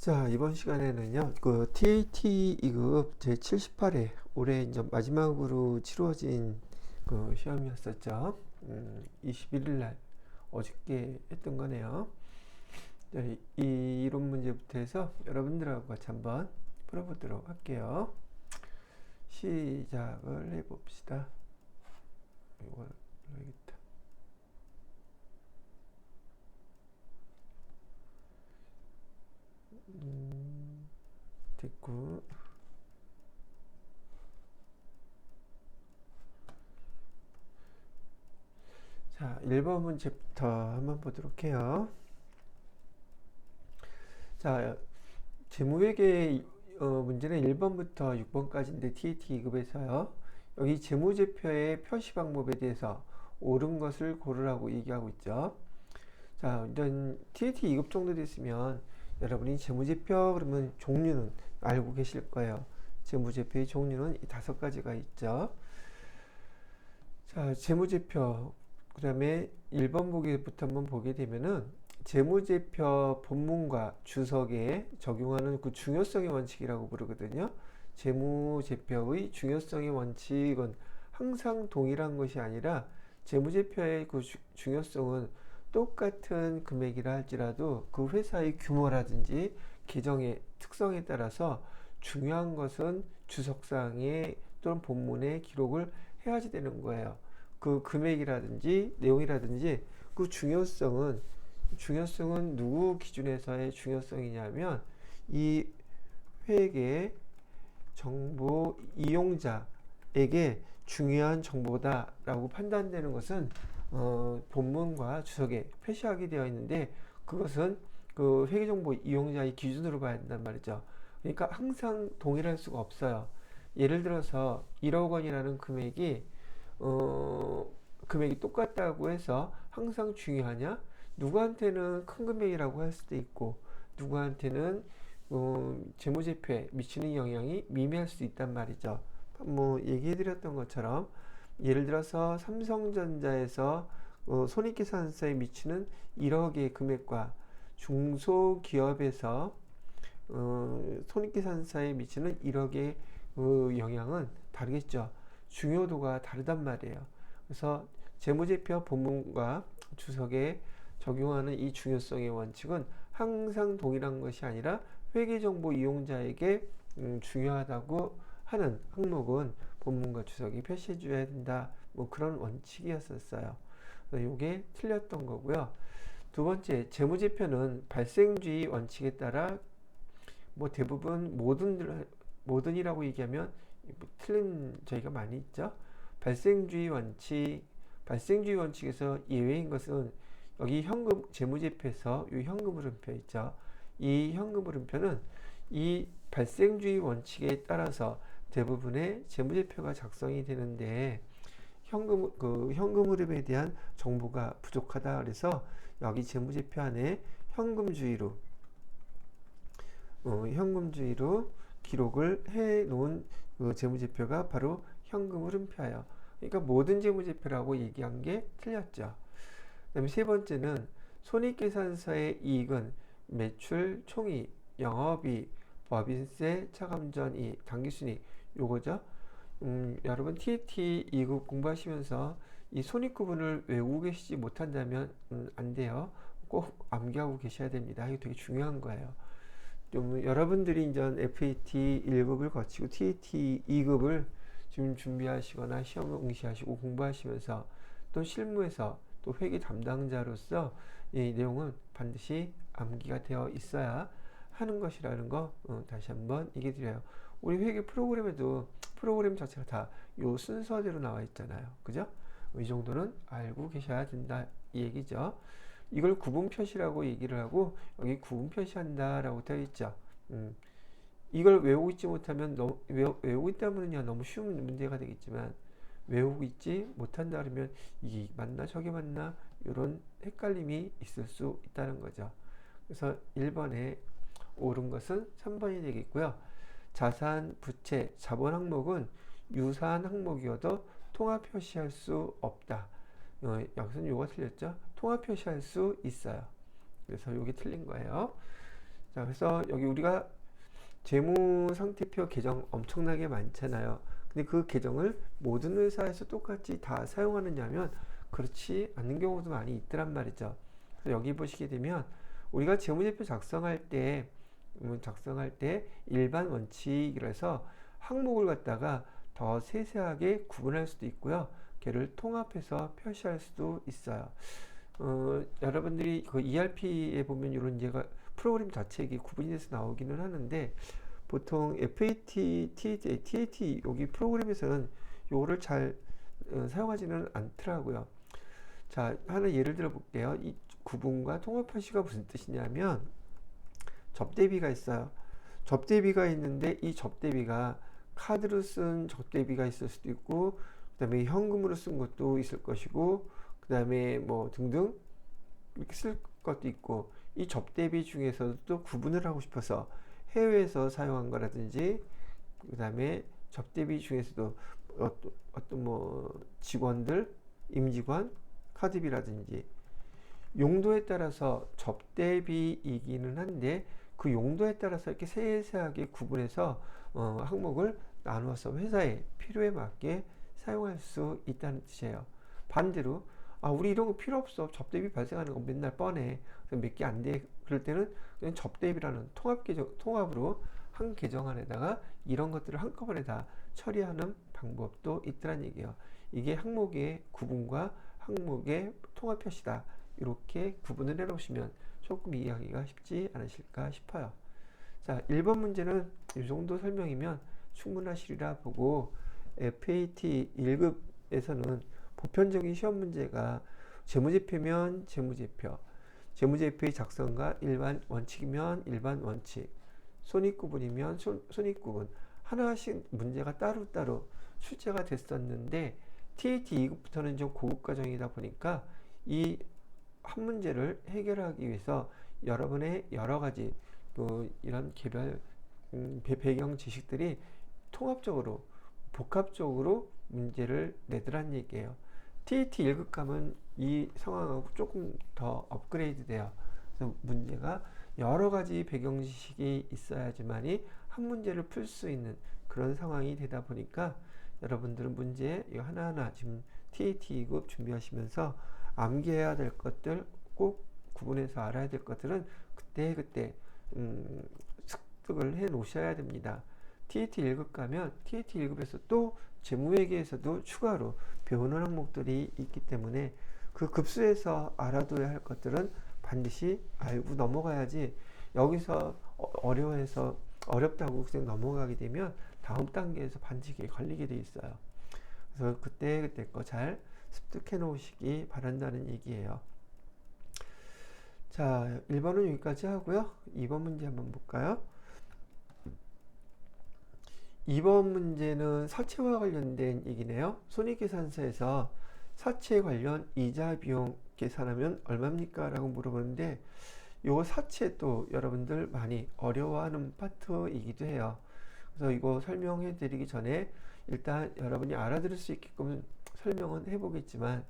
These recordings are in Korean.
자, 이번 시간에는요, 그 TAT 2급 제78회 올해 이제 마지막으로 치루어진 그 시험이었었죠. 21일 날 어저께 했던 거네요. 자, 이 이론 문제부터 해서 여러분들하고 같이 한번 풀어보도록 할게요. 시작을 해봅시다. 이걸 눌러야겠다. 됐고. 자, 1번 문제부터 한번 보도록 해요. 자, 재무회계 문제는 1번부터 6번까지인데 TAT 2급에서요. 여기 재무제표의 표시 방법에 대해서 옳은 것을 고르라고 얘기하고 있죠. 자, 이런 TAT 2급 정도 됐으면 여러분이 재무제표 그러면 종류는 알고 계실 거예요. 재무제표의 종류는 이 5가지가 있죠. 자, 재무제표 그 다음에 1번 보기부터 한번 보게 되면은 재무제표 본문과 주석에 적용하는 그 중요성의 원칙이라고 부르거든요. 재무제표의 중요성의 원칙은 항상 동일한 것이 아니라 재무제표의 그 중요성은 똑같은 금액이라 할지라도 그 회사의 규모라든지 계정의 특성에 따라서 중요한 것은 주석상에 또는 본문에 기록을 해야지 되는 거예요. 그 금액이라든지 내용이라든지 그 중요성은 누구 기준에서의 중요성이냐면 이 회계 정보 이용자에게 중요한 정보다라고 판단되는 것은 본문과 주석에 표시하게 되어 있는데 그것은 그 회계정보 이용자의 기준으로 봐야 된단 말이죠. 그러니까 항상 동일할 수가 없어요. 예를 들어서 1억 원이라는 금액이 똑같다고 해서 항상 중요하냐? 누구한테는 큰 금액이라고 할 수도 있고 누구한테는 재무제표에 미치는 영향이 미미할 수 있단 말이죠. 뭐 얘기해드렸던 것처럼 예를 들어서 삼성전자에서 손익계산서에 미치는 1억의 금액과 중소기업에서 손익계산서에 미치는 1억의 영향은 다르겠죠. 중요도가 다르단 말이에요. 그래서 재무제표 본문과 주석에 적용하는 이 중요성의 원칙은 항상 동일한 것이 아니라 회계정보 이용자에게 중요하다고 하는 항목은 본문과 주석이 표시해 줘야 된다. 뭐 그런 원칙이었었어요. 이게 틀렸던 거고요. 두 번째, 재무제표는 발생주의 원칙에 따라 뭐 대부분 모든이라고 얘기하면 틀린 저희가 많이 있죠. 발생주의 원칙에서 예외인 것은 여기 현금 재무제표에서 이 현금 흐름표 있죠. 이 현금 흐름표는 이 발생주의 원칙에 따라서 대부분의 재무제표가 작성이 되는데 현금 흐름에 대한 정보가 부족하다 그래서 여기 재무제표 안에 현금주의로 기록을 해 놓은 그 재무제표가 바로 현금 흐름표예요. 그러니까 모든 재무제표라고 얘기한 게 틀렸죠. 그다음에 세 번째는 손익계산서의 이익은 매출, 총이익, 영업이익, 법인세, 차감전이익, 당기순이익 요거죠. 여러분 TAT 2급 공부하시면서 이 손익구분을 외우고 계시지 못한다면 안 돼요. 꼭 암기하고 계셔야 됩니다. 이거 되게 중요한 거예요. 좀 여러분들이 이제 FAT 1급을 거치고 TAT 2급을 지금 준비하시거나 시험을 응시하시고 공부하시면서 또 실무에서 또 회계 담당자로서 이 내용은 반드시 암기가 되어 있어야 하는 것이라는 거 다시 한번 얘기 드려요. 우리 회계 프로그램에도 프로그램 자체가 다 요 순서대로 나와 있잖아요. 그죠? 이 정도는 알고 계셔야 된다 이 얘기죠. 이걸 구분 표시라고 얘기를 하고 여기 구분 표시한다라고 되어 있죠. 이걸 외우고 있지 못하면 외우고 있다면야 너무 쉬운 문제가 되겠지만 외우고 있지 못한다 그러면 이게 맞나 저게 맞나 이런 헷갈림이 있을 수 있다는 거죠. 그래서 1번에 옳은 것은 3번이 되겠고요. 자산, 부채, 자본 항목은 유사한 항목이어도 통합 표시할 수 없다. 여기서는 요거 틀렸죠? 통합 표시할 수 있어요. 그래서 요게 틀린 거예요. 자, 그래서 여기 우리가 재무상태표 계정 엄청나게 많잖아요. 근데 그 계정을 모든 회사에서 똑같이 다 사용하느냐면 그렇지 않는 경우도 많이 있더란 말이죠. 그래서 여기 보시게 되면 우리가 재무제표 작성할 때 일반 원칙이라서 항목을 갖다가 더 세세하게 구분할 수도 있고요. 걔를 통합해서 표시할 수도 있어요. 여러분들이 그 ERP에 보면 이런 예가 프로그램 자체에 구분이 돼서 나오기는 하는데 보통 FAT, TAT 여기 프로그램에서는 요거를 잘 사용하지는 않더라고요. 자, 하나 예를 들어 볼게요. 이 구분과 통합 표시가 무슨 뜻이냐면 접대비가 있어요. 접대비가 있는데 이 접대비가 카드로 쓴 접대비가 있을 수도 있고 그 다음에 현금으로 쓴 것도 있을 것이고 그 다음에 뭐 등등 이렇게 쓸 것도 있고 이 접대비 중에서도 또 구분을 하고 싶어서 해외에서 사용한 거라든지 그 다음에 접대비 중에서도 어떤 뭐 직원들 임직원 카드비라든지 용도에 따라서 접대비이기는 한데 그 용도에 따라서 이렇게 세세하게 구분해서 항목을 나누어서 회사의 필요에 맞게 사용할 수 있다는 뜻이에요. 반대로 우리 이런 거 필요 없어. 접대비 발생하는 거 맨날 뻔해. 몇 개 안 돼. 그럴 때는 그냥 접대비라는 통합으로 한 계정 안에다가 이런 것들을 한꺼번에 다 처리하는 방법도 있다는 얘기예요. 이게 항목의 구분과 항목의 통합 표시다. 이렇게 구분을 해 놓으시면 조금 이해하기가 쉽지 않으실까 싶어요. 자, 1번 문제는 이 정도 설명이면 충분하시리라 보고 FAT 1급에서는 보편적인 시험 문제가 재무제표면 재무제표, 재무제표의 작성과 일반 원칙이면 일반 원칙, 손익구분이면 손익구분 하나씩 문제가 따로따로 출제가 됐었는데 TAT 2급부터는 좀 고급 과정이다 보니까 이 한 문제를 해결하기 위해서 여러분의 여러 가지 이런 개별 배경 지식들이 통합적으로 복합적으로 문제를 내더란 얘기예요. TAT 1급 가면 이 상황하고 조금 더 업그레이드 돼요. 그래서 문제가 여러 가지 배경 지식이 있어야지만이 한 문제를 풀 수 있는 그런 상황이 되다 보니까 여러분들은 문제 하나하나 지금 TAT 2급 준비하시면서 암기해야 될 것들 꼭 구분해서 알아야 될 것들은 그때 습득을 해 놓으셔야 됩니다. TAT 1급 가면 TAT 1급에서 또 재무회계에서도 추가로 배우는 항목들이 있기 때문에 그 급수에서 알아둬야 할 것들은 반드시 알고 넘어가야지 여기서 어려워해서 어렵다고 그냥 넘어가게 되면 다음 단계에서 반드시 걸리게 돼 있어요. 그래서 그때 거 잘 습득해 놓으시기 바란다는 얘기예요. 자, 1번은 여기까지 하고요. 2번 문제 한번 볼까요? 2번 문제는 사채와 관련된 얘기네요. 손익계산서에서 사채 관련 이자 비용 계산하면 얼마입니까? 라고 물어보는데 요 사채 또 여러분들 많이 어려워하는 파트이기도 해요. 그래서 이거 설명해 드리기 전에 일단 여러분이 알아들을 수 있게끔 설명은 해보겠지만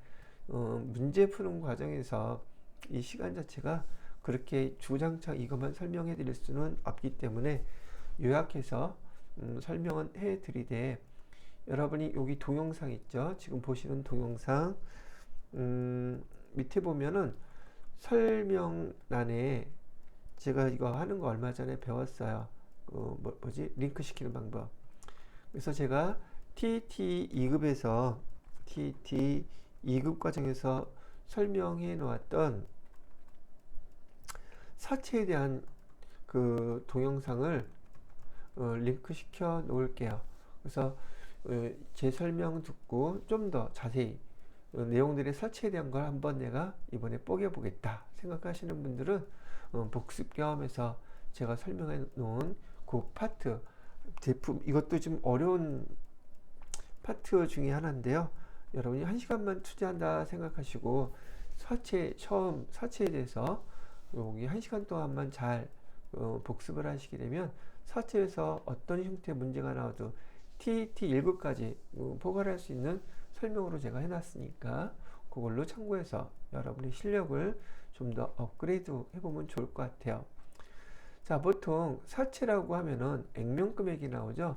문제 푸는 과정에서 이 시간 자체가 그렇게 주구장창 이것만 설명해 드릴 수는 없기 때문에 요약해서 설명은 해 드리되 여러분이 여기 동영상 있죠? 지금 보시는 동영상 밑에 보면은 설명란에 제가 이거 하는 거 얼마 전에 배웠어요. 링크 시키는 방법. 그래서 제가 TT 2급에서 TT 2급 과정에서 설명해 놓았던 사채에 대한 그 동영상을 링크 시켜 놓을게요. 그래서 제 설명 듣고 좀 더 자세히 내용들의 사채에 대한 걸 한번 내가 이번에 뽀개 보겠다 생각하시는 분들은 복습 겸해서 제가 설명해 놓은 그 파트 제품 이것도 좀 어려운 파트 중에 하나인데요. 여러분이 1시간만 투자한다 생각하시고 처음 사채에 대해서 여기 1시간 동안만 잘 복습을 하시게 되면 사채에서 어떤 형태의 문제가 나와도 TET 1급까지 포괄할 수 있는 설명으로 제가 해놨으니까 그걸로 참고해서 여러분의 실력을 좀 더 업그레이드 해보면 좋을 것 같아요. 자, 보통 사채라고 하면은 액면금액이 나오죠.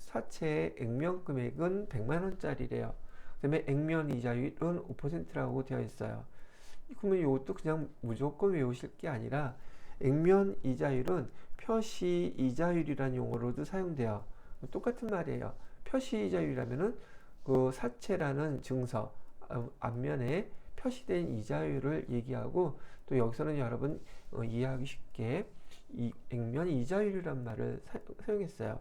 사채의 액면금액은 100만 원짜리래요. 그다음에 액면 이자율은 5%라고 되어 있어요. 그러면 이것도 그냥 무조건 외우실 게 아니라 액면 이자율은 표시 이자율이라는 용어로도 사용돼요. 똑같은 말이에요. 표시 이자율이라면은 그 사채라는 증서 앞면에 표시된 이자율을 얘기하고, 또 여기서는 여러분 이해하기 쉽게 이 액면 이자율이란 말을 사용했어요.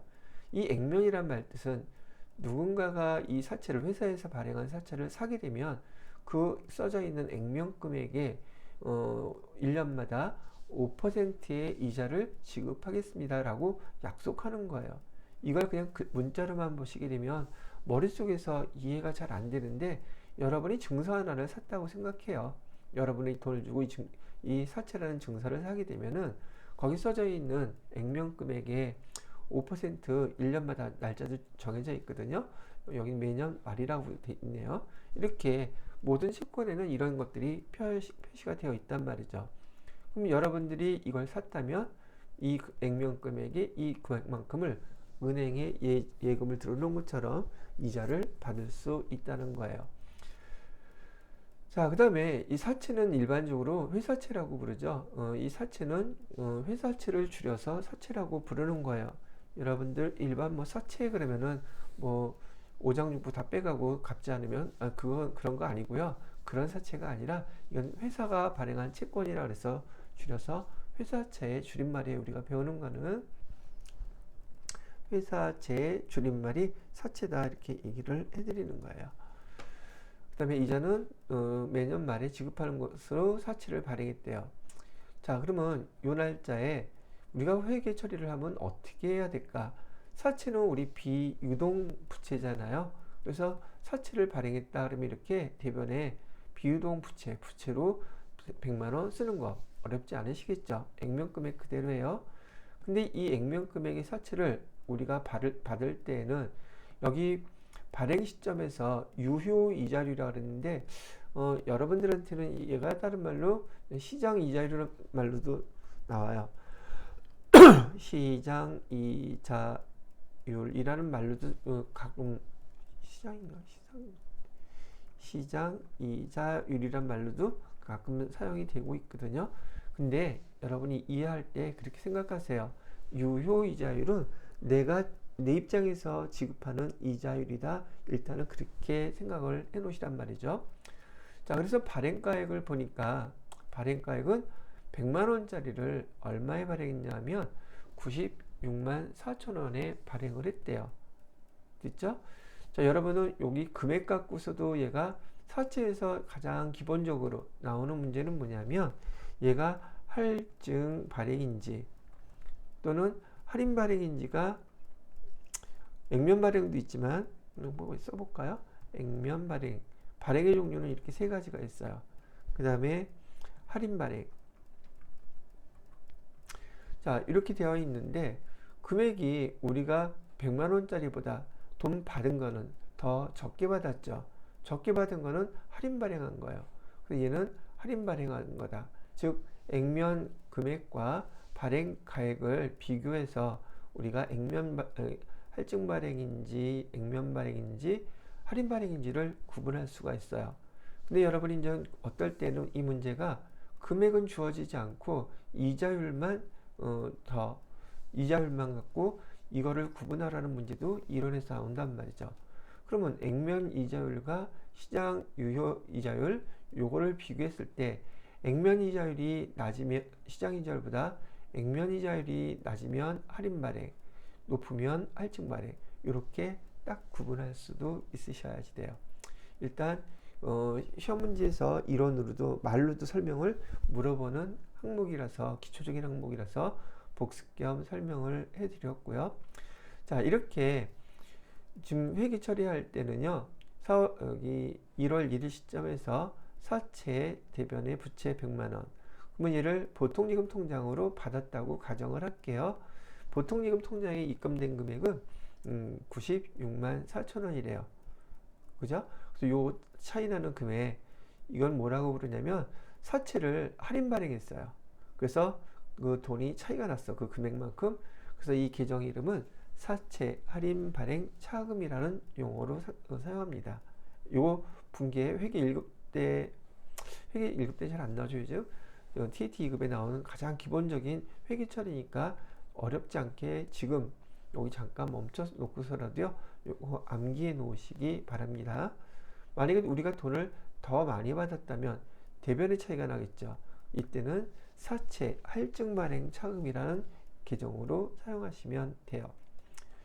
이 액면이란 말 뜻은 누군가가 이 사채를, 회사에서 발행한 사채를 사게 되면 그 써져 있는 액면 금액에 1년마다 5%의 이자를 지급하겠습니다라고 약속하는 거예요. 이걸 그냥 그 문자로만 보시게 되면 머릿속에서 이해가 잘 안 되는데, 여러분이 증서 하나를 샀다고 생각해요. 여러분이 돈을 주고 이 사채라는 증서를 사게 되면은 거기 써져 있는 액면 금액의 5% 1년마다 날짜도 정해져 있거든요. 여기 매년 말이라고 되어 있네요. 이렇게 모든 채권에는 이런 것들이 표시가 되어 있단 말이죠. 그럼 여러분들이 이걸 샀다면 이 액면 금액의 이 금액만큼을 은행에 예금을 들어놓은 것처럼 이자를 받을 수 있다는 거예요. 자, 그 다음에 이 사채는 일반적으로 회사채라고 부르죠. 이 사채는 회사채를 줄여서 사채라고 부르는 거예요. 여러분들 일반 뭐 사채 그러면은 뭐 오장육부 다 빼가고 갚지 않으면 그건 그런 거 아니고요. 그런 사채가 아니라 이건 회사가 발행한 채권이라 그래서 줄여서 회사채의 줄임말이에요. 우리가 배우는 거는 회사채의 줄임말이 사채다, 이렇게 얘기를 해드리는 거예요. 그 다음에 이자는 매년 말에 지급하는 것으로 사채를 발행했대요. 자, 그러면 요 날짜에 우리가 회계 처리를 하면 어떻게 해야 될까? 사채는 우리 비유동 부채잖아요. 그래서 사채를 발행했다 그러면 이렇게 대변에 비유동 부채로 100만 원 쓰는 거 어렵지 않으시겠죠? 액면 금액 그대로예요. 근데 이 액면 금액의 사채를 우리가 받을 때에는 여기 발행 시점에서 유효 이자율이라고 그랬는데 여러분들한테는 얘가 다른 말로 시장 이자율이라는 말로도 나와요. 시장 이자율이라는 말로도 가끔 시장 이자율이란 말로도 가끔 사용이 되고 있거든요. 근데 여러분이 이해할 때 그렇게 생각하세요. 유효 이자율은 내가 내 입장에서 지급하는 이자율이다. 일단은 그렇게 생각을 해 놓으시란 말이죠. 자, 그래서 발행가액을 보니까 발행가액은 100만 원짜리를 얼마에 발행했냐면 96만 4천 원에 발행을 했대요. 됐죠? 자, 여러분은 여기 금액 갖고서도 얘가 사채에서 가장 기본적으로 나오는 문제는 뭐냐면 얘가 할증 발행인지 또는 할인 발행인지가, 액면 발행도 있지만 뭐 써볼까요? 액면 발행, 발행의 종류는 이렇게 세 가지가 있어요. 그 다음에 할인 발행. 자, 이렇게 되어 있는데 금액이 우리가 100만 원짜리보다 돈 받은 거는 더 적게 받았죠. 적게 받은 거는 할인 발행한 거예요. 그래서 얘는 할인 발행한 거다. 즉 액면 금액과 발행 가액을 비교해서 우리가 할증 발행인지 액면 발행인지 할인 발행인지를 구분할 수가 있어요. 근데 여러분이 이제 어떨 때는 이 문제가 금액은 주어지지 않고 이자율만 이자율만 갖고 이거를 구분하라는 문제도 이론에서 나온단 말이죠. 그러면 액면 이자율과 시장 유효 이자율 요거를 비교했을 때 액면 이자율이 낮으면 시장 이자율보다 액면 이자율이 낮으면 할인 발행, 높으면 할증 발행, 이렇게 딱 구분할 수도 있으셔야지 돼요. 일단 시험 문제에서 이론으로도 말로도 설명을 물어보는 항목이라서, 기초적인 항목이라서 복습 겸 설명을 해드렸고요. 자, 이렇게 지금 회계 처리할 때는요, 여기 1월 1일 시점에서 사채 대변의 부채 100만 원. 그러면 얘를 보통예금 통장으로 받았다고 가정을 할게요. 보통예금 통장에 입금된 금액은 96만 4천 원이래요. 그죠? 그래서 요 차이 나는 금액, 이건 뭐라고 부르냐면 사채를 할인 발행했어요. 그래서 그 돈이 차이가 났어. 그 금액만큼. 그래서 이 계정 이름은 사채 할인 발행 차금이라는 용어로 사용합니다. 요 분기에 회계 1급 때 잘 안 나오죠, 요즘. TAT 2급에 나오는 가장 기본적인 회계 처리니까 어렵지 않게 지금 여기 잠깐 멈춰 놓고서라도요, 요거 암기해 놓으시기 바랍니다. 만약에 우리가 돈을 더 많이 받았다면 대변의 차이가 나겠죠. 이때는 사채 할증 발행 차금이라는 계정으로 사용하시면 돼요.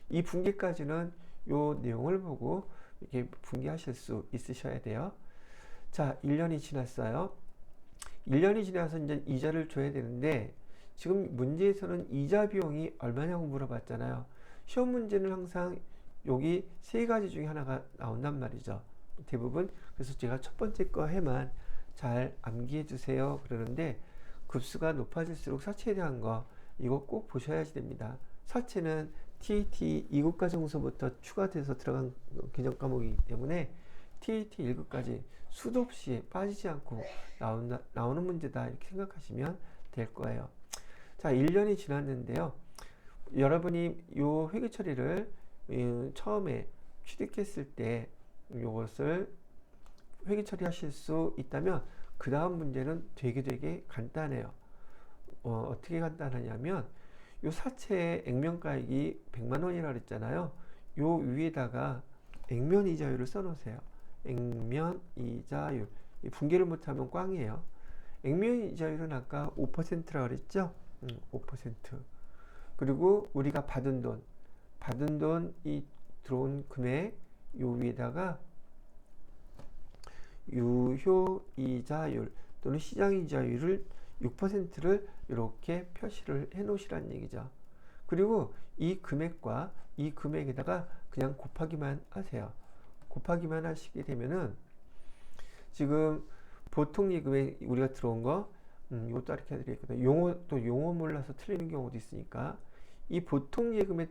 이 분기까지는 요 내용을 보고 이렇게 분기하실 수 있으셔야 돼요. 자, 1년이 지났어요. 1년이 지나서 이제 이자를 줘야 되는데 지금 문제에서는 이자 비용이 얼마냐고 물어봤잖아요. 시험 문제는 항상 여기 세 가지 중에 하나가 나온단 말이죠. 대부분. 그래서 제가 첫 번째 거 해만 잘 암기해 주세요 그러는데, 급수가 높아질수록 사채에 대한 거 이거 꼭 보셔야지 됩니다. 사채는 TAT 2급 과정서부터 추가돼서 들어간 개정 과목이기 때문에 TAT 1급까지 수도 없이 빠지지 않고 나오는 문제다, 이렇게 생각하시면 될 거예요. 자, 1년이 지났는데요. 여러분이 요 회계 처리를 처음에 취득했을 때 요것을 회계 처리하실 수 있다면 그 다음 문제는 되게 간단해요. 어떻게 간단하냐면 요 사채의 액면가액이 100만 원이라고 그랬잖아요. 요 위에다가 액면 이자율을 써놓으세요. 액면 이자율. 분개를 못하면 꽝이에요. 액면 이자율은 아까 5%라고 그랬죠? 5%. 그리고 우리가 받은 돈이 들어온 금액 요 위에다가 유효 이자율 또는 시장 이자율을 6%를 이렇게 표시를 해 놓으시라는 얘기죠. 그리고 이 금액과 이 금액에다가 그냥 곱하기만 하세요. 곱하기만 하시게 되면은 지금 보통 예금에 우리가 들어온 거 이것도 이렇게 해드리겠거든요. 용어 몰라서 틀리는 경우도 있으니까 이 보통 예금에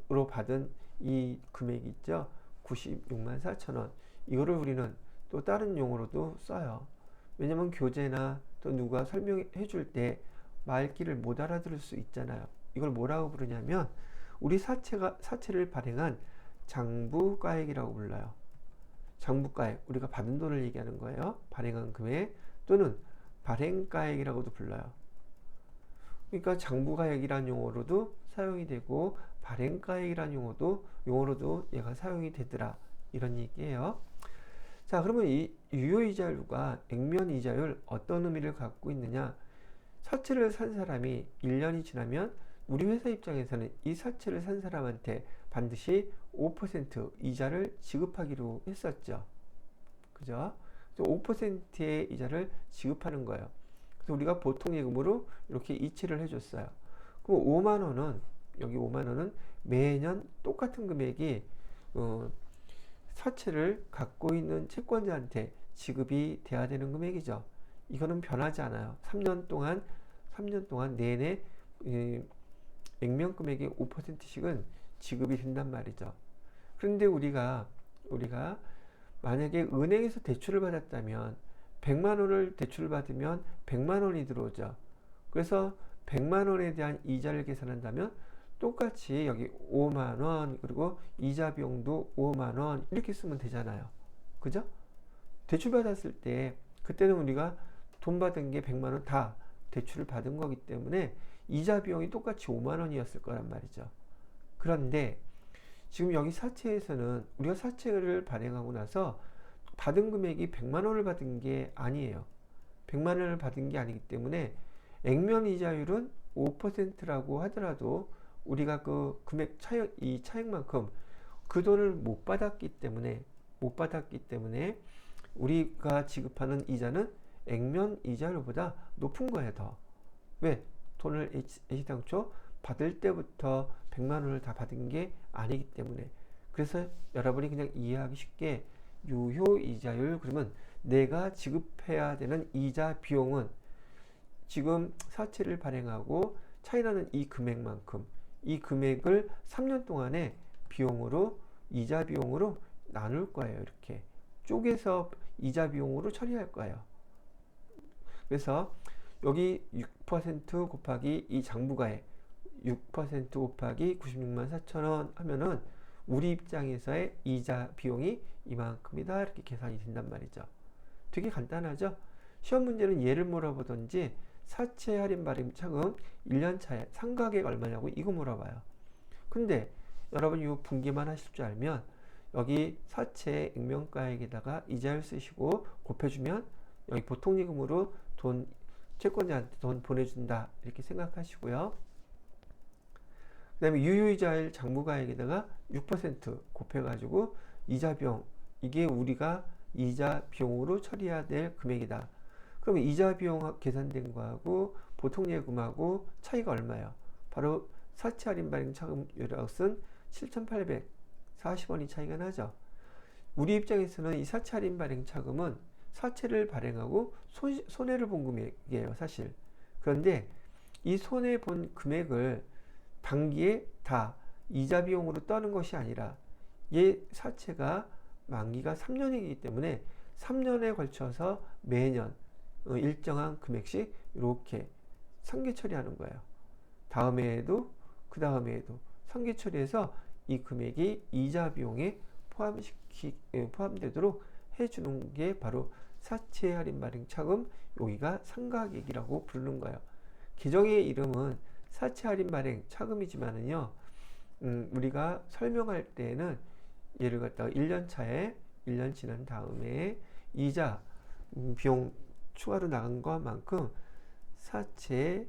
로 받은 이 금액이 있죠. 96만 4천 원. 이거를 우리는 또 다른 용어로도 써요. 왜냐면 교재나 또 누가 설명해 줄 때 말귀를 못 알아들을 수 있잖아요. 이걸 뭐라고 부르냐면 우리 사채를 발행한 장부가액이라고 불러요. 장부가액, 우리가 받은 돈을 얘기하는 거예요. 발행한 금액 또는 발행가액이라고도 불러요. 그러니까 장부가액이라는 용어로도 사용이 되고 발행가액이라는 용어로도 얘가 사용이 되더라, 이런 얘기예요. 자, 그러면 이 유효이자율과 액면이자율 어떤 의미를 갖고 있느냐? 사채를 산 사람이 1년이 지나면 우리 회사 입장에서는 이 사채를 산 사람한테 반드시 5% 이자를 지급하기로 했었죠. 그죠? 5%의 이자를 지급하는 거예요. 그래서 우리가 보통 예금으로 이렇게 이체를 해줬어요. 그럼 5만 원은, 여기 5만 원은 매년 똑같은 금액이 사채를 갖고 있는 채권자한테 지급이 돼야 되는 금액이죠. 이거는 변하지 않아요. 3년 동안 내내 액면 금액의 5%씩은 지급이 된단 말이죠. 그런데 우리가 만약에 은행에서 대출을 받았다면 100만 원을 대출을 받으면 100만 원이 들어오죠. 그래서 100만 원에 대한 이자를 계산한다면 똑같이 여기 5만 원 그리고 이자 비용도 5만 원 이렇게 쓰면 되잖아요. 그죠? 대출 받았을 때 그때는 우리가 돈 받은 게 100만 원 다 대출을 받은 거기 때문에 이자 비용이 똑같이 5만 원이었을 거란 말이죠. 그런데 지금 여기 사채에서는 우리가 사채를 발행하고 나서 받은 금액이 100만 원을 받은 게 아니에요. 100만 원을 받은 게 아니기 때문에 액면 이자율은 5%라고 하더라도 우리가 그 금액 이 차액만큼 그 돈을 못 받았기 때문에 우리가 지급하는 이자는 액면 이자율보다 높은 거예요, 더. 왜? 돈을 애시당초 받을 때부터 100만 원을 다 받은 게 아니기 때문에. 그래서 여러분이 그냥 이해하기 쉽게 유효 이자율, 그러면 내가 지급해야 되는 이자 비용은 지금 사채를 발행하고 차이나는 이 금액만큼, 이 금액을 3년 동안의 비용으로, 이자 비용으로 나눌 거예요. 이렇게 쪼개서 이자 비용으로 처리할 거예요. 그래서 여기 6% 곱하기 이 장부가액 6% 곱하기 96만 4천 원 하면은 우리 입장에서의 이자 비용이 이만큼이다 이렇게 계산이 된단 말이죠. 되게 간단하죠. 시험 문제는 얘를 물어보든지 사채 할인 발행 차금 1년 차에 상가액 얼마냐고 이거 물어봐요. 근데 여러분 이 분기만 하실 줄 알면 여기 사채 액면가액에다가 이자율 쓰시고 곱해주면 여기 보통예금으로 돈 채권자한테 돈 보내준다 이렇게 생각하시고요. 그 다음에 유효이자율 장부가액에다가 6% 곱해가지고 이자 비용 이게 우리가 이자 비용으로 처리해야 될 금액이다. 그러면 이자 비용 계산된 거하고 보통예금하고 차이가 얼마예요? 바로 사채 할인 발행 차금 요락은 7,840원이 차이가 나죠. 우리 입장에서는 이 사채 할인 발행 차금은 사채를 발행하고 손해를 본 금액이에요, 사실. 그런데 이 손해 본 금액을 단기에 다 이자 비용으로 떠는 것이 아니라 얘 사채가 만기가 3년이기 때문에 3년에 걸쳐서 매년 일정한 금액씩 이렇게 상계 처리하는 거예요. 다음 해에도 그 다음 해에도 상계 처리해서 이 금액이 이자 비용에 포함되도록 해주는 게 바로 사채 할인 발행 차금, 여기가 상가액이라고 부르는 거예요. 계정의 이름은 사채 할인 발행 차금이지만은요, 우리가 설명할 때는 얘를 갖다가 1년 차에 1년 지난 다음에 이자 비용 추가로 나간 것만큼 사채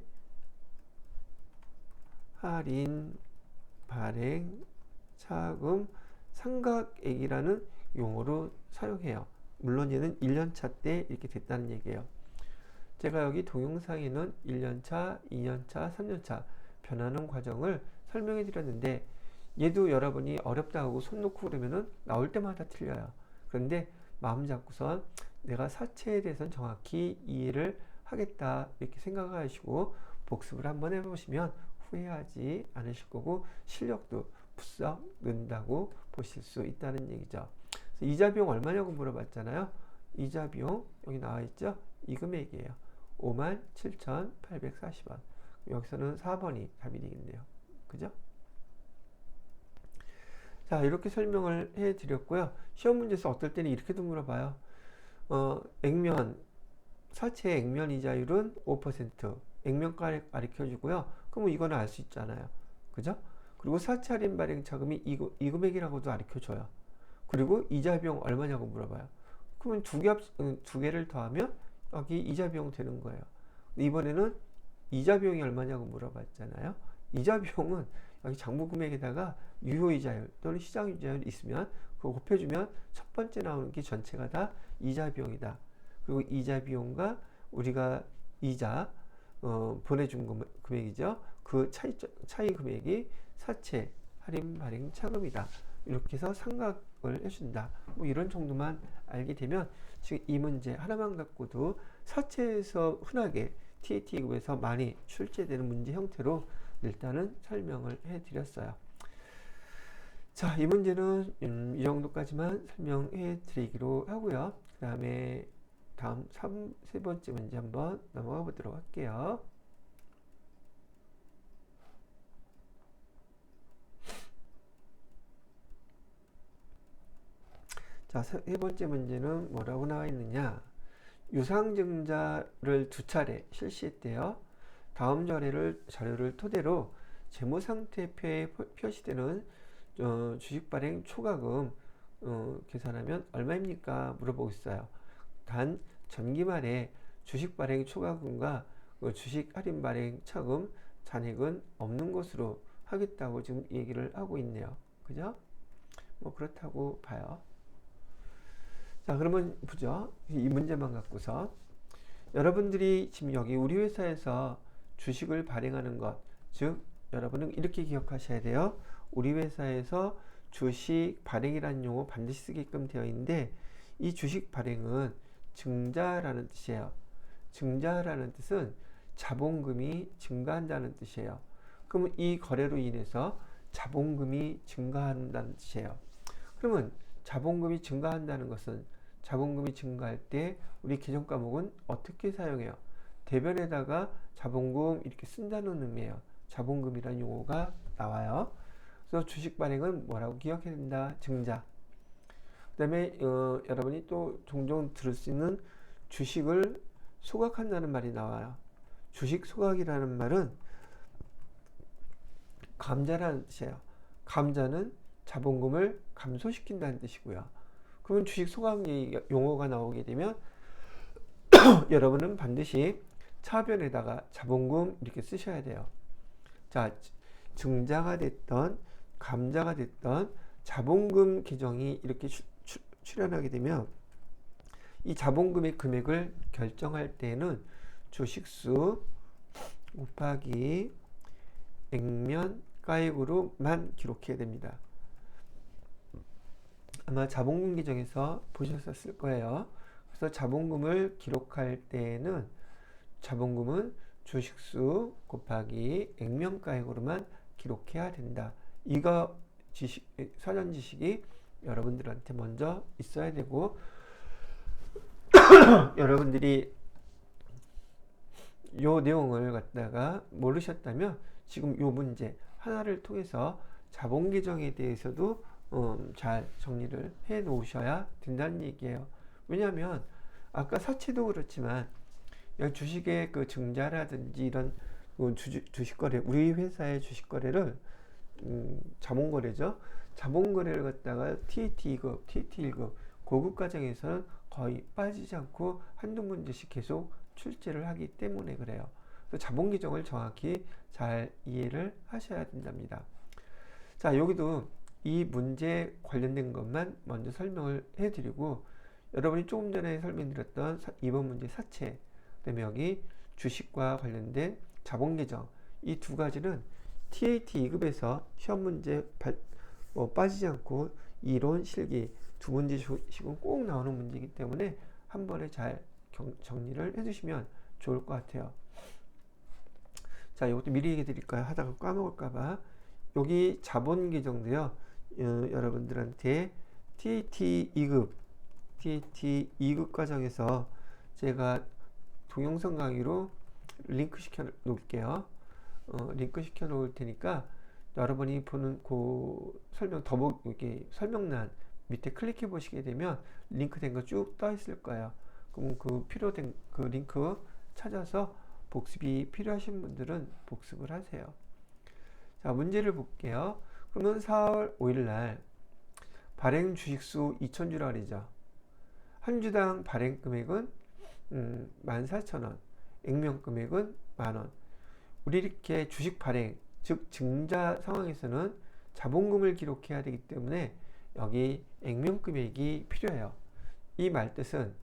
할인 발행 차금 상각액이라는 용어로 사용해요. 물론 얘는 1년차 때 이렇게 됐다는 얘기예요. 제가 여기 동영상에는 1년차, 2년차, 3년차 변하는 과정을 설명해 드렸는데 얘도 여러분이 어렵다고 손 놓고 그러면은 나올 때마다 틀려요. 그런데 마음 잡고선 내가 사채에 대해서는 정확히 이해를 하겠다 이렇게 생각하시고 복습을 한번 해보시면 후회하지 않으실 거고 실력도 부쩍 는다고 보실 수 있다는 얘기죠. 이자 비용 얼마냐고 물어봤잖아요. 이자 비용 여기 나와 있죠. 이 금액이에요. 57,840원. 여기서는 4번이 답이 되겠네요. 그죠? 자, 이렇게 설명을 해 드렸고요. 시험 문제에서 어떨 때는 이렇게도 물어봐요. 사채 액면 이자율은 5%, 액면가액 가르쳐 주고요. 그러면 이거는 알 수 있잖아요. 그죠? 그리고 사채 할인 발행 자금이 이 금액이라고도 가르쳐 줘요. 그리고 이자 비용 얼마냐고 물어봐요. 그러면 두 개를 더하면 여기 이자 비용 되는 거예요. 이번에는 이자 비용이 얼마냐고 물어봤잖아요. 이자 비용은 여기 장부 금액에다가 유효이자율 또는 시장이자율 있으면 그거 곱해주면 첫 번째 나오는 게 전체가 다 이자 비용이다. 그리고 이자 비용과 우리가 이자 보내준 금액이죠. 그 차이 금액이 사채 할인 발행 차금이다. 이렇게 해서 상각을 해준다. 뭐 이런 정도만 알게 되면 지금 이 문제 하나만 갖고도 사채에서 흔하게 TAT급에서 많이 출제되는 문제 형태로 일단은 설명을 해드렸어요. 자, 이 문제는 이 정도까지만 설명해 드리기로 하고요. 그 다음에 다음 세 번째 문제 한번 넘어가 보도록 할게요. 자, 세 번째 문제는 뭐라고 나와 있느냐. 유상증자를 2차례 실시했대요. 다음 자료를 토대로 재무상태표에 표시되는 주식 발행 초과금 계산하면 얼마입니까? 물어보고 있어요. 단 전기 말에 주식 발행 초과금과 주식 할인 발행 차금 잔액은 없는 것으로 하겠다고 지금 얘기를 하고 있네요. 그죠? 뭐 그렇다고 봐요. 자, 그러면 보죠. 이 문제만 갖고서 여러분들이 지금 여기 우리 회사에서 주식을 발행하는 것, 즉 여러분은 이렇게 기억하셔야 돼요. 우리 회사에서 주식 발행이라는 용어 반드시 쓰게끔 되어 있는데 이 주식 발행은 증자라는 뜻이에요. 증자라는 뜻은 자본금이 증가한다는 뜻이에요. 그러면 이 거래로 인해서 자본금이 증가한다는 뜻이에요. 그러면 자본금이 증가한다는 것은 자본금이 증가할 때 우리 개정 과목은 어떻게 사용해요? 대변에다가 자본금 이렇게 쓴다는 의미예요. 자본금이라는 용어가 나와요. 그래서 주식 발행은 뭐라고 기억해야 된다? 증자. 그 다음에 여러분이 또 종종 들을 수 있는 주식을 소각한다는 말이 나와요. 주식 소각이라는 말은 감자라는 뜻이에요. 감자는 자본금을 감소시킨다는 뜻이고요. 그러면 주식 소각 용어가 나오게 되면 여러분은 반드시 차변에다가 자본금 이렇게 쓰셔야 돼요. 자, 증자가 됐던 감자가 됐던 자본금 계정이 이렇게 출현하게 되면 이 자본금의 금액을 결정할 때는 주식수 곱하기 액면가액으로만 기록해야 됩니다. 아마 자본금 계정에서 보셨을 거예요. 그래서 자본금을 기록할 때는 자본금은 주식수 곱하기 액면가액으로만 기록해야 된다. 이거 사전 지식이 여러분들한테 먼저 있어야 되고 여러분들이 요 내용을 갖다가 모르셨다면 지금 요 문제 하나를 통해서 자본 계정에 대해서도 잘 정리를 해 놓으셔야 된다는 얘기예요. 왜냐하면 아까 사채도 그렇지만 주식의 그 증자라든지 이런 주식 거래, 우리 회사의 주식 거래를 자본 거래죠. 자본 거래를 갖다가 TT2급, TT1급 고급 과정에서는 거의 빠지지 않고 한두 문제씩 계속 출제를 하기 때문에 그래요. 그래서 자본 규정을 정확히 잘 이해를 하셔야 된답니다. 자, 여기도 이 문제 관련된 것만 먼저 설명을 해드리고 여러분이 조금 전에 설명드렸던 2번 문제 사채, 그다음에 여기 주식과 관련된 자본 계정 이 두 가지는 TAT 2급에서 시험 문제 빠지지 않고 이론, 실기 두 문제씩은 꼭 나오는 문제이기 때문에 한 번에 잘 정리를 해주시면 좋을 것 같아요. 자, 이것도 미리 얘기해 드릴까요? 하다가 까먹을까봐. 여기 자본 계정도요. 여러분들한테 TAT 2급 과정에서 제가 동영상 강의로 링크 시켜 놓을게요. 링크 시켜 놓을 테니까 여러분이 보는 그 이렇게 설명란 밑에 클릭해 보시게 되면 링크 된 거 쭉 떠 있을 거예요. 그럼 그 필요된 그 링크 찾아서 복습이 필요하신 분들은 복습을 하세요. 자, 문제를 볼게요. 그러면 4월 5일 날 발행 주식수 2000주라 그러죠. 한 주당 발행 금액은 14,000원, 액면 금액은 만원. 우리 이렇게 주식 발행, 즉 증자 상황에서는 자본금을 기록해야 되기 때문에 여기 액면 금액이 필요해요. 이 말뜻은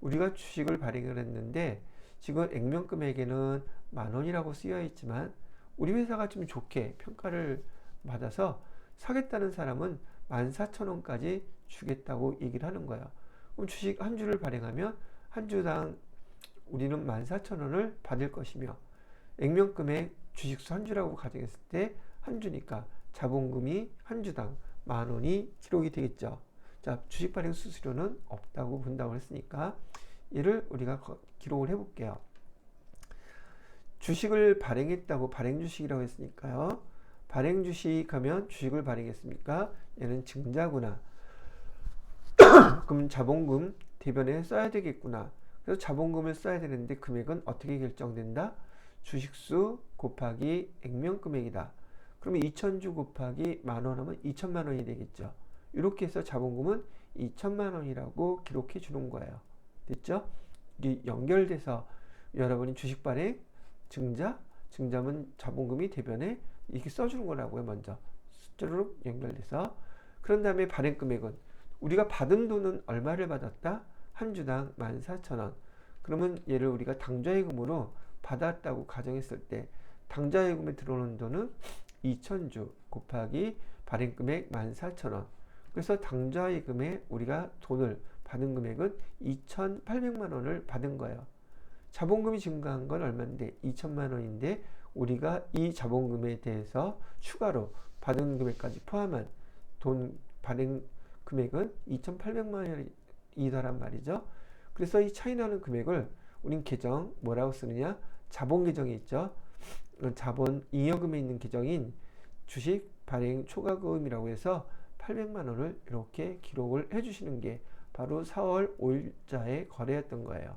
우리가 주식을 발행을 했는데 지금 액면 금액에는 만원이라고 쓰여 있지만 우리 회사가 좀 좋게 평가를 받아서 사겠다는 사람은 14,000원까지 주겠다고 얘기를 하는 거예요. 그럼 주식 한 주를 발행하면 한 주당 우리는 14,000원을 받을 것이며 액면 금액 주식수 한 주라고 가정했을 때 한 주니까 자본금이 한 주당 만원이 기록이 되겠죠. 자, 주식 발행 수수료는 없다고 본다고 했으니까 얘를 우리가 기록을 해 볼게요. 주식을 발행했다고 발행 주식이라고 했으니까요. 발행 주식 하면 주식을 발행했습니까? 얘는 증자구나. 그럼 자본금 대변에 써야 되겠구나. 그래서 자본금을 써야 되는데 금액은 어떻게 결정된다? 주식수 곱하기 액면 금액이다. 그러면 2000주 곱하기 만원 하면 2000만 원이 되겠죠. 이렇게 해서 자본금은 2000만 원이라고 기록해 주는 거예요. 됐죠? 이 연결돼서 여러분이 주식 발행, 증자면 자본금이 대변에 이렇게 써주는 거라고요. 먼저 숫자로 연결돼서. 그런 다음에 발행 금액은 우리가 받은 돈은 얼마를 받았다? 한 주당 14,000원. 그러면 얘를 우리가 당좌예금으로 받았다고 가정했을 때 당좌예금에 들어오는 돈은 2000주 곱하기 발행금액 14,000원. 그래서 당좌예금에 우리가 돈을 받은 금액은 2,800만 원을 받은 거예요. 자본금이 증가한 건 얼마인데? 2천만 원인데 우리가 이 자본금에 대해서 추가로 받은 금액까지 포함한 돈 발행 금액은 2,800만 원이더란 말이죠. 그래서 이 차이 나는 금액을 우린 계정 뭐라고 쓰느냐? 자본 계정이 있죠. 자본 잉여금에 있는 계정인 주식 발행 초과금이라고 해서 800만 원을 이렇게 기록을 해주시는 게 바로 4월 5일자의 거래였던 거예요.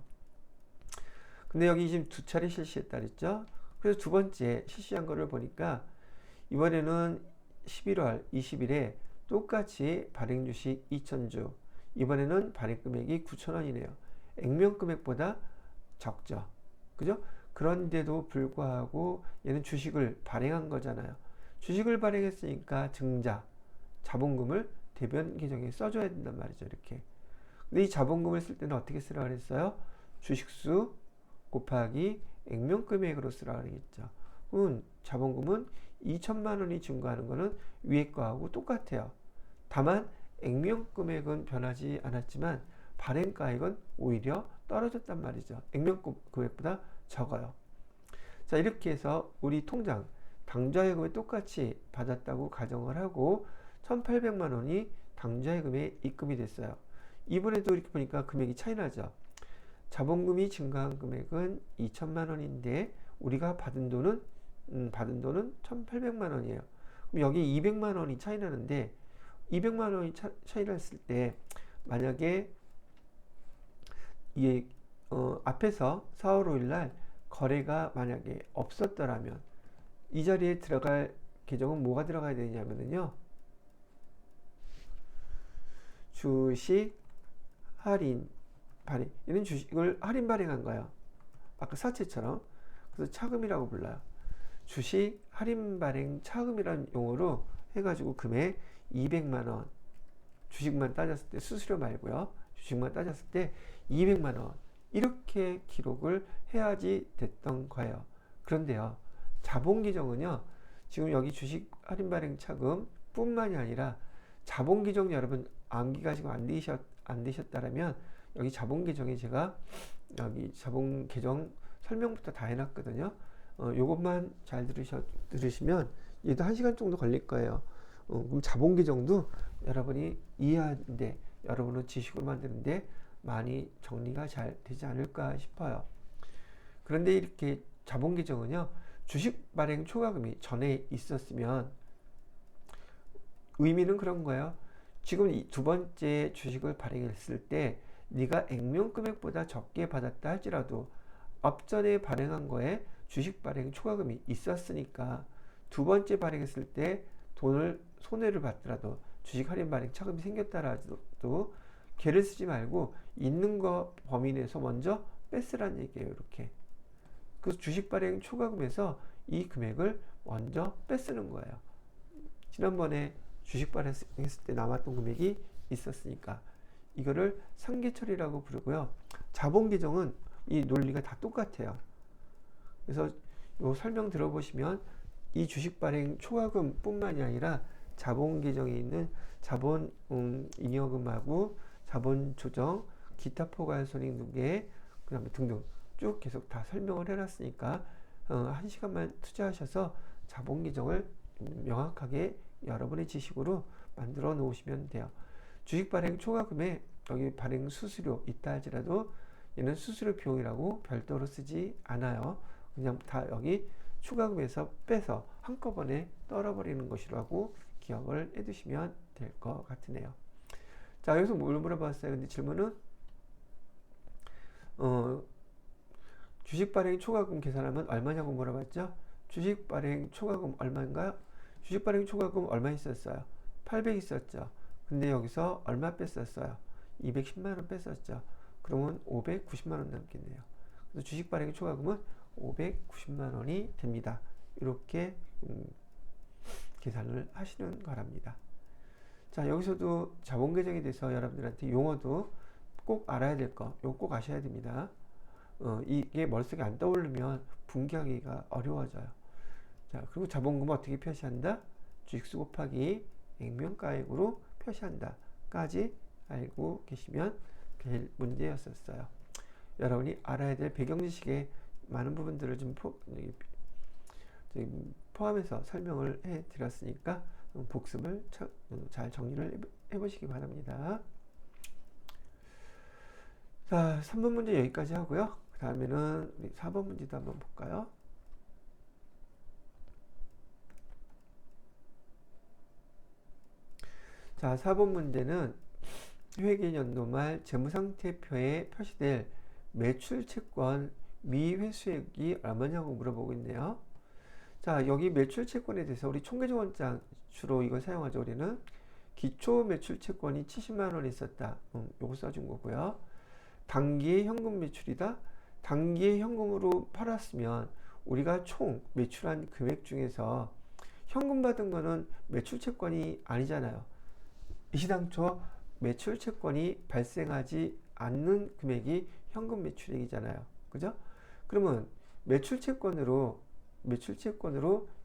근데 여기 지금 두 차례 실시했다 그랬죠. 그래서 두 번째 실시한 거를 보니까 이번에는 11월 20일에 똑같이 발행 주식 2,000주, 이번에는 발행 금액이 9,000원이네요. 액면 금액보다 적죠. 그죠? 그런데도 불구하고 얘는 주식을 발행한 거잖아요. 주식을 발행했으니까 증자, 자본금을 대변 계정에 써줘야 된단 말이죠. 이렇게. 근데 이 자본금을 쓸 때는 어떻게 쓰라 그랬어요? 주식수 곱하기 액면 금액으로 쓰라 그랬죠. 그럼 자본금은 2천만 원이 증가하는 거는 위에 거하고 똑같아요. 다만 액면 금액은 변하지 않았지만 발행가액은 오히려 떨어졌단 말이죠. 액면 금액보다 적어요. 자, 이렇게 해서 우리 통장 당좌예금에 똑같이 받았다고 가정을 하고 1,800만 원이 당좌예금에 입금이 됐어요. 이번에도 이렇게 보니까 금액이 차이 나죠. 자본금이 증가한 금액은 2천만 원인데 우리가 받은 돈은 1,800만 원이에요. 그럼 여기 200만 원이 차이 나는데 200만 원이 차이 났을 때 만약에 이 앞에서 4월 5일 날 거래가 만약에 없었더라면 이 자리에 들어갈 계정은 뭐가 들어가야 되냐면요. 주식 할인 발행. 이런 주식을 할인 발행한 거예요. 아까 사채처럼. 그래서 차금이라고 불러요. 주식 할인 발행 차금이라는 용어로 해가지고 금액 200만 원. 주식만 따졌을 때 수수료 말고요. 주식만 따졌을 때 200만 원. 이렇게 기록을 해야지 됐던 거예요. 그런데요. 자본 계정은요. 지금 여기 주식 할인 발행 차금 뿐만이 아니라 자본 계정 여러분 암기가지고 안 되셨다라면 여기 자본 계정에 제가 여기 자본 계정 설명부터 다 해놨거든요. 요것만 잘 들으시면 얘도 1시간 정도 걸릴 거예요. 그럼 자본 계정도 여러분이 이해하는데 여러분은 지식으로 만드는데 많이 정리가 잘 되지 않을까 싶어요. 그런데 이렇게 자본 계정은요. 주식 발행 초과금이 전에 있었으면 의미는 그런 거예요. 지금 이 두 번째 주식을 발행했을 때 네가 액면 금액보다 적게 받았다 할지라도 앞전에 발행한 거에 주식 발행 초과금이 있었으니까 두 번째 발행했을 때 돈을 손해를 받더라도 주식 할인 발행 차금이 생겼다라도 개를 쓰지 말고 있는 거 범위 내에서 먼저 뺐으란 얘기예요. 이렇게. 그 주식 발행 초과금에서 이 금액을 먼저 뺐쓰는 거예요. 지난번에 주식 발행했을 때 남았던 금액이 있었으니까 이거를 상계처리라고 부르고요. 자본 계정은 이 논리가 다 똑같아요. 그래서 요 설명 들어보시면 이 주식 발행 초과금 뿐만이 아니라 자본 계정에 있는 자본 잉여금하고 자본 조정, 기타 포괄 손익 누계, 그 다음에 등등 쭉 계속 다 설명을 해놨으니까 1시간만 투자하셔서 자본 계정을 명확하게 여러분의 지식으로 만들어 놓으시면 돼요. 주식 발행 초과금에 여기 발행 수수료 있다 할지라도 얘는 수수료 비용이라고 별도로 쓰지 않아요. 그냥 다 여기 추가금에서 빼서 한꺼번에 떨어버리는 것이라고 기억을 해두시면 될 것 같으네요. 자, 여기서 뭘 물어봤어요? 근데 질문은 주식 발행 초과금 계산하면 얼마냐고 물어봤죠? 주식 발행 초과금 얼마인가요? 주식 발행 초과금 얼마 있었어요? 800 있었죠. 근데 여기서 얼마 뺐었어요? 210만 원 뺐었죠. 그러면 590만 원 남겠네요. 그래서 주식 발행 초과금은 590만 원이 됩니다. 이렇게 계산을 하시는 거랍니다. 자, 여기서도 자본 계정에 대해서 여러분들한테 용어도 꼭 알아야 될 거, 이거 꼭 아셔야 됩니다. 이게 머릿속에 안 떠오르면 분기하기가 어려워져요. 자, 그리고 자본금을 어떻게 표시한다? 주식수 곱하기 액면가액으로 표시한다. 까지 알고 계시면 될 문제였었어요. 여러분이 알아야 될 배경 지식의 많은 부분들을 좀 포함해서 설명을 해 드렸으니까 복습을 잘 정리를 해 보시기 바랍니다. 자, 3번 문제 여기까지 하고요. 그 다음에는 우리 4번 문제도 한번 볼까요? 자, 4번 문제는 회계연도 말 재무상태표에 표시될 매출채권 미회수액이 얼마냐고 물어보고 있네요. 자, 여기 매출채권에 대해서 우리 총계조원장 주로 이걸 사용하죠. 우리는 기초 매출채권이 70만 원 있었다. 요거 써준 거고요. 단기의 현금 매출이다. 단기의 현금으로 팔았으면 우리가 총 매출한 금액 중에서 현금 받은 거는 매출채권이 아니잖아요. 이시당초 매출채권이 발생하지 않는 금액이 현금 매출액이잖아요. 그죠? 그러면 매출채권으로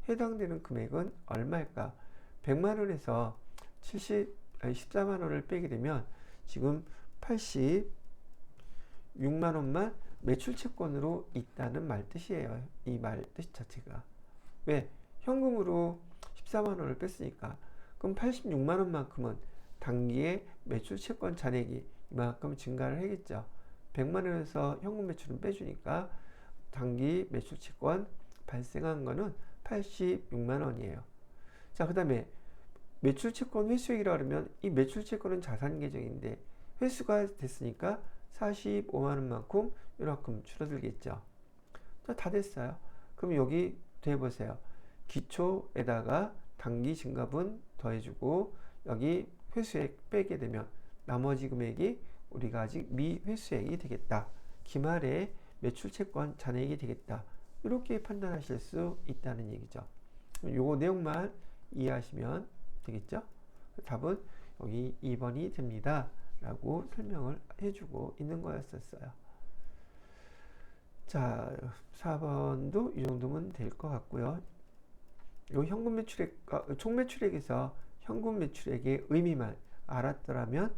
해당되는 금액은 얼마일까? 100만 원에서 14만 원을 빼게 되면 지금 86만 원만 매출채권으로 있다는 말 뜻이에요. 이 말 뜻 자체가. 왜? 현금으로 14만 원을 뺐으니까. 그럼 86만 원만큼은 단기에 매출채권 잔액이 이만큼 증가를 하겠죠. 100만 원에서 현금 매출은 빼주니까 단기 매출채권 발생한 거는 86만 원이에요. 자, 그 다음에 매출채권 회수액이라 그러면 이 매출채권은 자산 계정인데 회수가 됐으니까 45만 원만큼 이만큼 줄어들겠죠. 자, 다 됐어요. 그럼 여기 더해보세요. 기초에다가 단기 증가분 더해주고 여기 회수액 빼게 되면 나머지 금액이 우리가 아직 미회수액이 되겠다. 기말에 매출채권 잔액이 되겠다. 이렇게 판단하실 수 있다는 얘기죠. 요거 내용만 이해하시면 되겠죠. 답은 여기 2번이 됩니다. 라고 설명을 해주고 있는 거였었어요. 자, 4번도 이 정도면 될 것 같고요. 요 현금 매출액, 총 매출액에서 현금 매출액의 의미만 알았더라면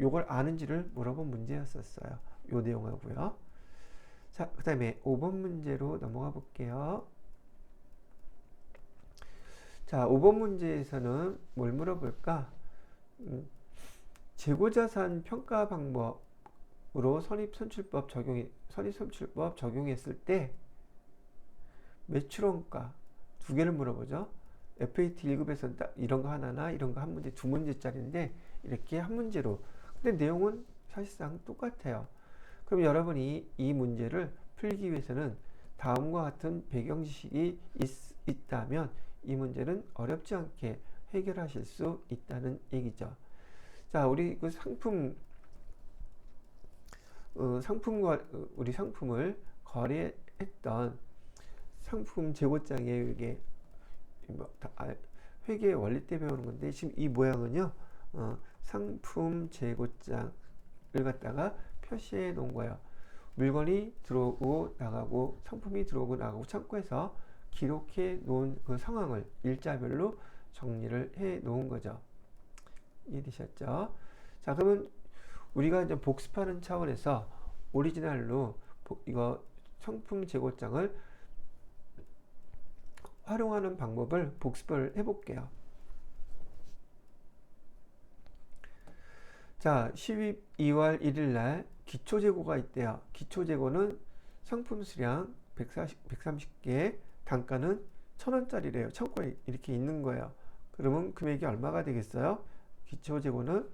요걸 아는지를 물어본 문제였었어요. 요 내용하고요. 자, 그 다음에 5번 문제로 넘어가 볼게요. 자, 5번 문제에서는 뭘 물어볼까? 재고자산 평가 방법으로 선입선출법 적용했을 때 매출원가 두 개를 물어보죠. FAT 1급에서는 딱 이런 거 하나나 이런 거 한 문제, 두 문제짜리인데 이렇게 한 문제로. 근데 내용은 사실상 똑같아요. 그럼 여러분이 이 문제를 풀기 위해서는 다음과 같은 배경 지식이 있다면 이 문제는 어렵지 않게 해결하실 수 있다는 얘기죠. 자, 우리 그 상품과 우리 상품을 거래했던 상품 재고장에 이게 회계 원리 때 배우는 건데 지금 이 모양은요, 상품 재고장을 갖다가 표시해 놓은 거예요. 물건이 들어오고 나가고 상품이 들어오고 나가고 창고에서 기록해 놓은 그 상황을 일자별로 정리를 해 놓은 거죠. 이해되셨죠? 자, 그러면 우리가 이제 복습하는 차원에서 오리지널로 이거 상품 재고장을 활용하는 방법을 복습을 해볼게요. 자, 12월 1일 날 기초재고가 있대요. 기초재고는 상품 수량 130개, 단가는 1,000원짜리래요. 창고에 이렇게 있는 거예요. 그러면 금액이 얼마가 되겠어요? 기초재고는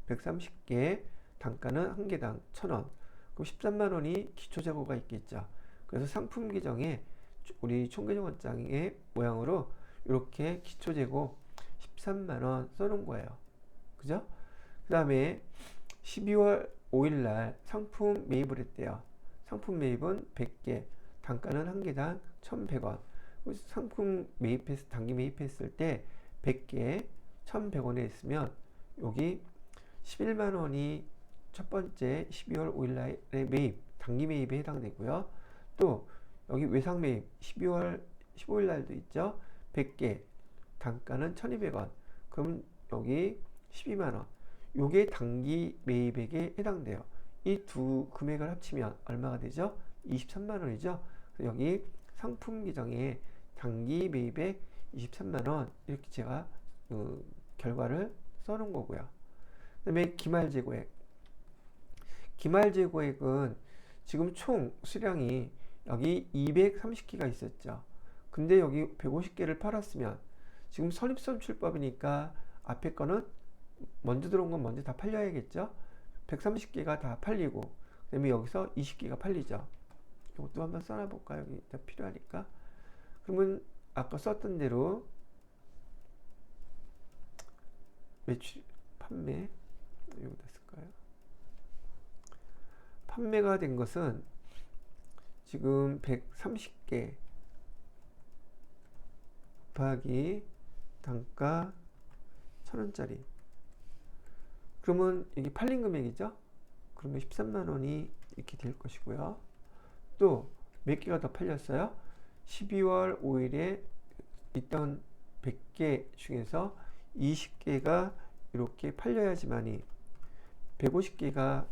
130개, 단가는 한 개당 1,000원. 그럼 13만 원이 기초재고가 있겠죠. 그래서 상품 계정에 우리 총계정원장의 모양으로 이렇게 기초재고 13만 원 써놓은 거예요. 그죠? 그 다음에 12월 5일 날 상품 매입을 했대요. 상품 매입은 100개, 단가는 한 개당 1,100원. 상품 단기 매입했을 때 100개 1,100원에 있으면 여기 11만 원이 첫 번째 12월 5일 날의 매입, 단기 매입에 해당되고요. 또 여기 외상 매입 12월 15일 날도 있죠. 100개 단가는 1,200원. 그럼 여기 12만 원. 요게 단기 매입액에 해당돼요. 이 두 금액을 합치면 얼마가 되죠? 23만 원이죠. 여기 상품 계정에 단기 매입액 23만 원 이렇게 제가 결과를 써놓은 거고요. 그 다음에 기말재고액. 기말재고액은 지금 총 수량이 여기 230개가 있었죠. 근데 여기 150개를 팔았으면 지금 선입선출법이니까 앞에 거는 먼저 들어온 건 먼저 다 팔려야겠죠. 130개가 다 팔리고 그다음에 여기서 20개가 팔리죠. 이것도 한번 써놔볼까요? 여기 일단 필요하니까. 그러면 아까 썼던 대로 매출 판매 여기다 쓸까요? 판매가 된 것은 지금 130개 곱하기 단가 1,000원짜리. 그러면 이게 팔린 금액이죠? 그러면 13만 원이 이렇게 될 것이고요. 또 몇 개가 더 팔렸어요? 12월 5일에 있던 100개 중에서 20개가 이렇게 팔려야지만이 150개가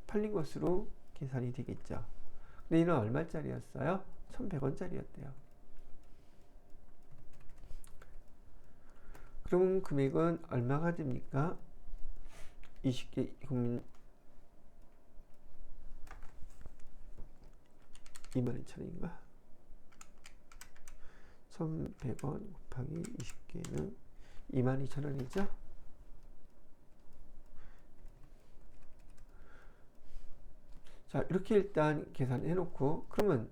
팔린 것으로 계산이 되겠죠. 근데 이는 얼마짜리였어요? 1,100원짜리였대요. 그럼 금액은 얼마가 됩니까? 20개, 그러면 22,000원인가? 1,100원 곱하기 20개는 22,000원이죠? 자, 이렇게 일단 계산해 놓고, 그러면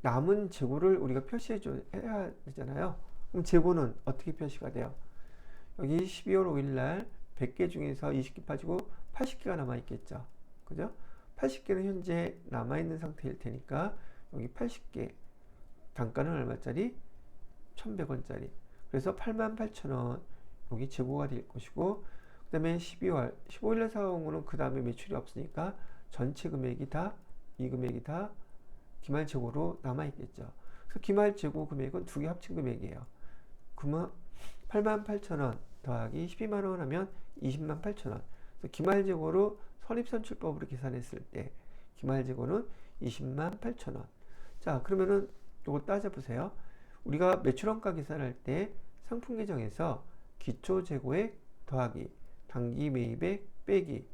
남은 재고를 우리가 해야 되잖아요. 그럼 재고는 어떻게 표시가 돼요? 여기 12월 5일 날 100개 중에서 20개 빠지고 80개가 남아있겠죠. 그죠? 80개는 현재 남아있는 상태일 테니까 여기 80개 단가는 얼마짜리? 1,100원짜리. 그래서 88,000원 여기 재고가 될 것이고, 그 다음에 12월 15일 날 사온 거는 그 다음에 매출이 없으니까 전체 금액이 다 이 금액이 다 기말 재고로 남아있겠죠. 그래서 기말 재고 금액은 두 개 합친 금액이에요. 그러면 88,000원 더하기 12만원 하면 200만 8천원. 그래서 기말 재고로 선입선출법으로 계산했을 때 기말 재고는 200만 8천원. 자, 그러면은 요거 따져보세요. 우리가 매출원가 계산할 때 상품 계정에서 기초 재고액 더하기 단기 매입액 빼기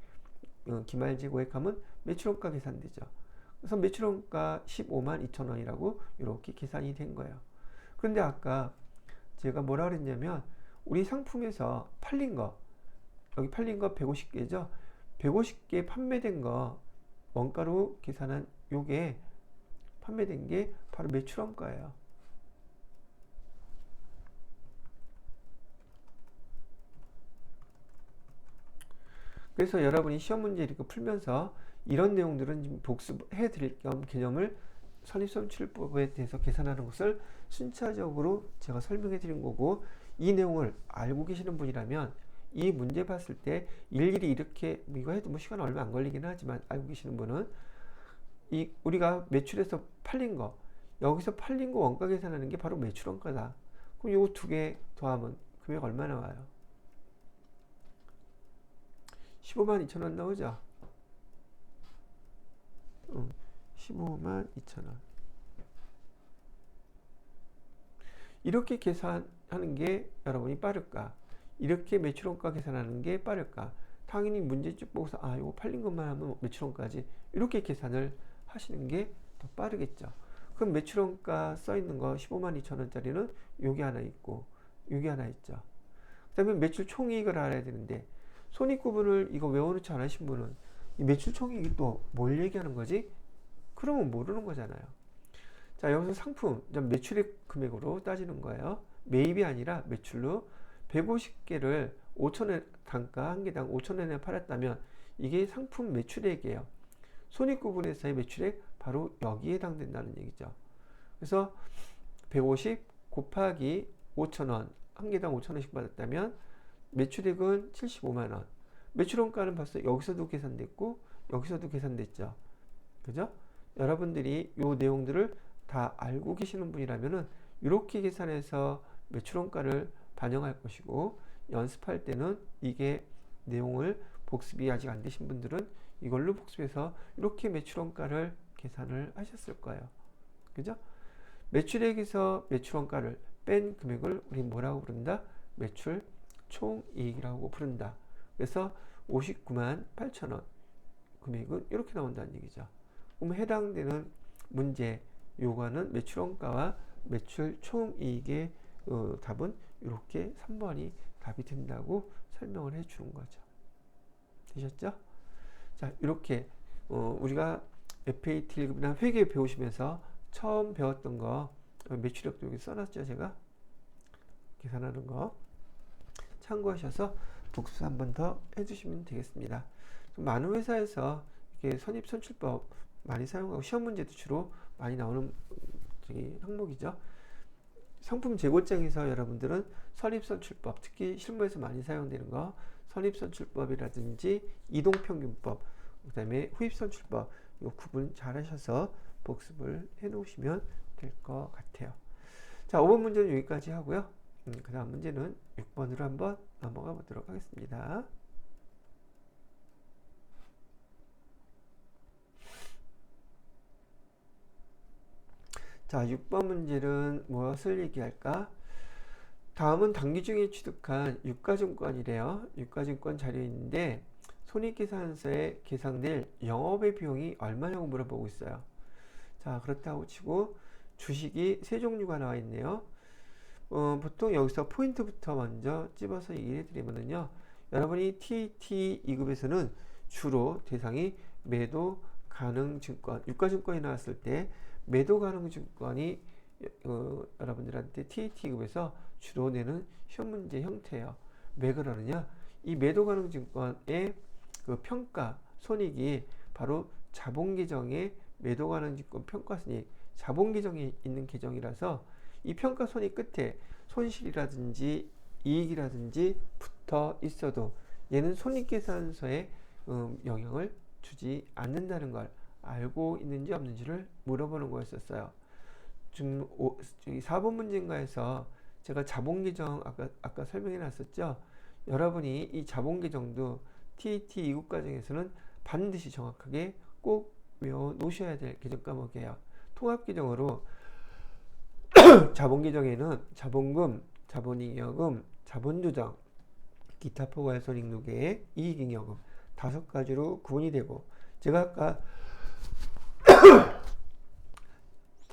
기말 재고액 하면 매출원가 계산되죠. 그래서 매출원가 15만 2천원이라고 이렇게 계산이 된 거예요. 그런데 아까 제가 뭐라 그랬냐면 우리 상품에서 팔린 거 여기 팔린 거 150개죠. 150개 판매된 거 원가로 계산한 요게 판매된 게 바로 매출원가예요. 그래서 여러분이 시험 문제 이렇게 풀면서 이런 내용들은 복습해 드릴 겸 개념을 선입선출법에 대해서 계산하는 것을 순차적으로 제가 설명해 드린 거고, 이 내용을 알고 계시는 분이라면 이 문제 봤을 때 일일이 이렇게 이거 해도 뭐 시간 얼마 안 걸리긴 하지만 알고 계시는 분은 이 우리가 매출에서 팔린 거 여기서 팔린 거 원가 계산하는 게 바로 매출원가다. 그럼 요거 두 개 더하면 금액 얼마 나와요? 15만 2천원 나오죠? 15만 2천원. 이렇게 계산하는 게 여러분이 빠를까? 이렇게 매출원가 계산하는 게 빠를까? 당연히 문제 쭉 보고서 아 이거 팔린 것만 하면 매출원가지, 이렇게 계산을 하시는 게 더 빠르겠죠. 그럼 매출원가 써 있는 거 15만 2천원짜리는 여기 하나 있고 여기 하나 있죠. 그 다음에 매출 총이익을 알아야 되는데 손익구분을 이거 외워놓지 않으신 분은 이 매출 총이익이 또 뭘 얘기하는 거지? 그러면 모르는 거잖아요. 자, 여기서 상품 매출액 금액으로 따지는 거예요. 매입이 아니라 매출로 150개를 5,000원 단가 한 개당 5,000원에 팔았다면 이게 상품 매출액이에요. 손익구분에서의 매출액 바로 여기에 해당된다는 얘기죠. 그래서 150 곱하기 5,000원 한 개당 5,000원씩 받았다면 매출액은 75만원. 매출원가는 벌써 여기서도 계산됐고 여기서도 계산됐죠. 그죠? 여러분들이 이 내용들을 다 알고 계시는 분이라면은 이렇게 계산해서 매출원가를 반영할 것이고, 연습할 때는 이게 내용을 복습이 아직 안 되신 분들은 이걸로 복습해서 이렇게 매출원가를 계산을 하셨을 거예요. 그죠? 매출액에서 매출원가를 뺀 금액을 우리 뭐라고 부른다? 매출 총이익이라고 부른다. 그래서 59만 8천원 금액은 이렇게 나온다는 얘기죠. 그럼 해당되는 문제 요거는 매출원가와 매출 총이익의 답은 이렇게 3번이 답이 된다고 설명을 해 주는 거죠. 되셨죠? 자, 이렇게 우리가 FAT 1급이나 회계 배우시면서 처음 배웠던 거 매출액도 여기 써놨죠. 제가 계산하는 거 참고하셔서 복습 한 번 더 해주시면 되겠습니다. 많은 회사에서 이렇게 선입선출법 많이 사용하고 시험 문제도 주로 많이 나오는 항목이죠. 상품 재고장에서 여러분들은 선입선출법, 특히 실무에서 많이 사용되는 거 선입선출법이라든지 이동평균법, 그 다음에 후입선출법 이 구분 잘 하셔서 복습을 해 놓으시면 될 것 같아요. 자, 5번 문제는 여기까지 하고요. 그 다음 문제는 6번으로 한번 넘어가 보도록 하겠습니다. 자, 6번 문제는 무엇을 얘기할까? 다음은 단기 중에 취득한 유가증권이래요. 유가증권 자료인데 손익계산서에 계산될 영업의 비용이 얼마냐고 물어보고 있어요. 자, 그렇다고 치고 주식이 세 종류가 나와 있네요. 보통 여기서 포인트부터 먼저 찝어서 얘기를 해드리면요. 여러분이 TT 2급에서는 주로 대상이 매도 가능 증권, 유가증권이 나왔을 때 매도 가능 증권이 여러분들한테 TT 2급에서 주로 내는 시험 문제 형태예요. 왜 그러느냐? 이 매도 가능 증권의 그 평가 손익이 바로 자본 계정의 매도 가능 증권 평가 손익, 자본 계정에 있는 계정이라서 이 평가 손익 끝에 손실이라든지 이익이라든지 붙어 있어도 얘는 손익계산서에 영향을 주지 않는다는 걸 알고 있는지 없는지를 물어보는 거였었어요. 지금 4번 문제인가에서 제가 자본계정 아까 설명해 놨었죠. 여러분이 이 자본계정도 TT 2급 과정에서는 반드시 정확하게 꼭 외워 놓으셔야 될 계정 과목이에요. 통합계정으로 자본계정에는 자본금, 자본잉여금, 자본조정, 기타 포괄손익 누계, 이익잉여금 5가지로 구분이 되고, 제가 아까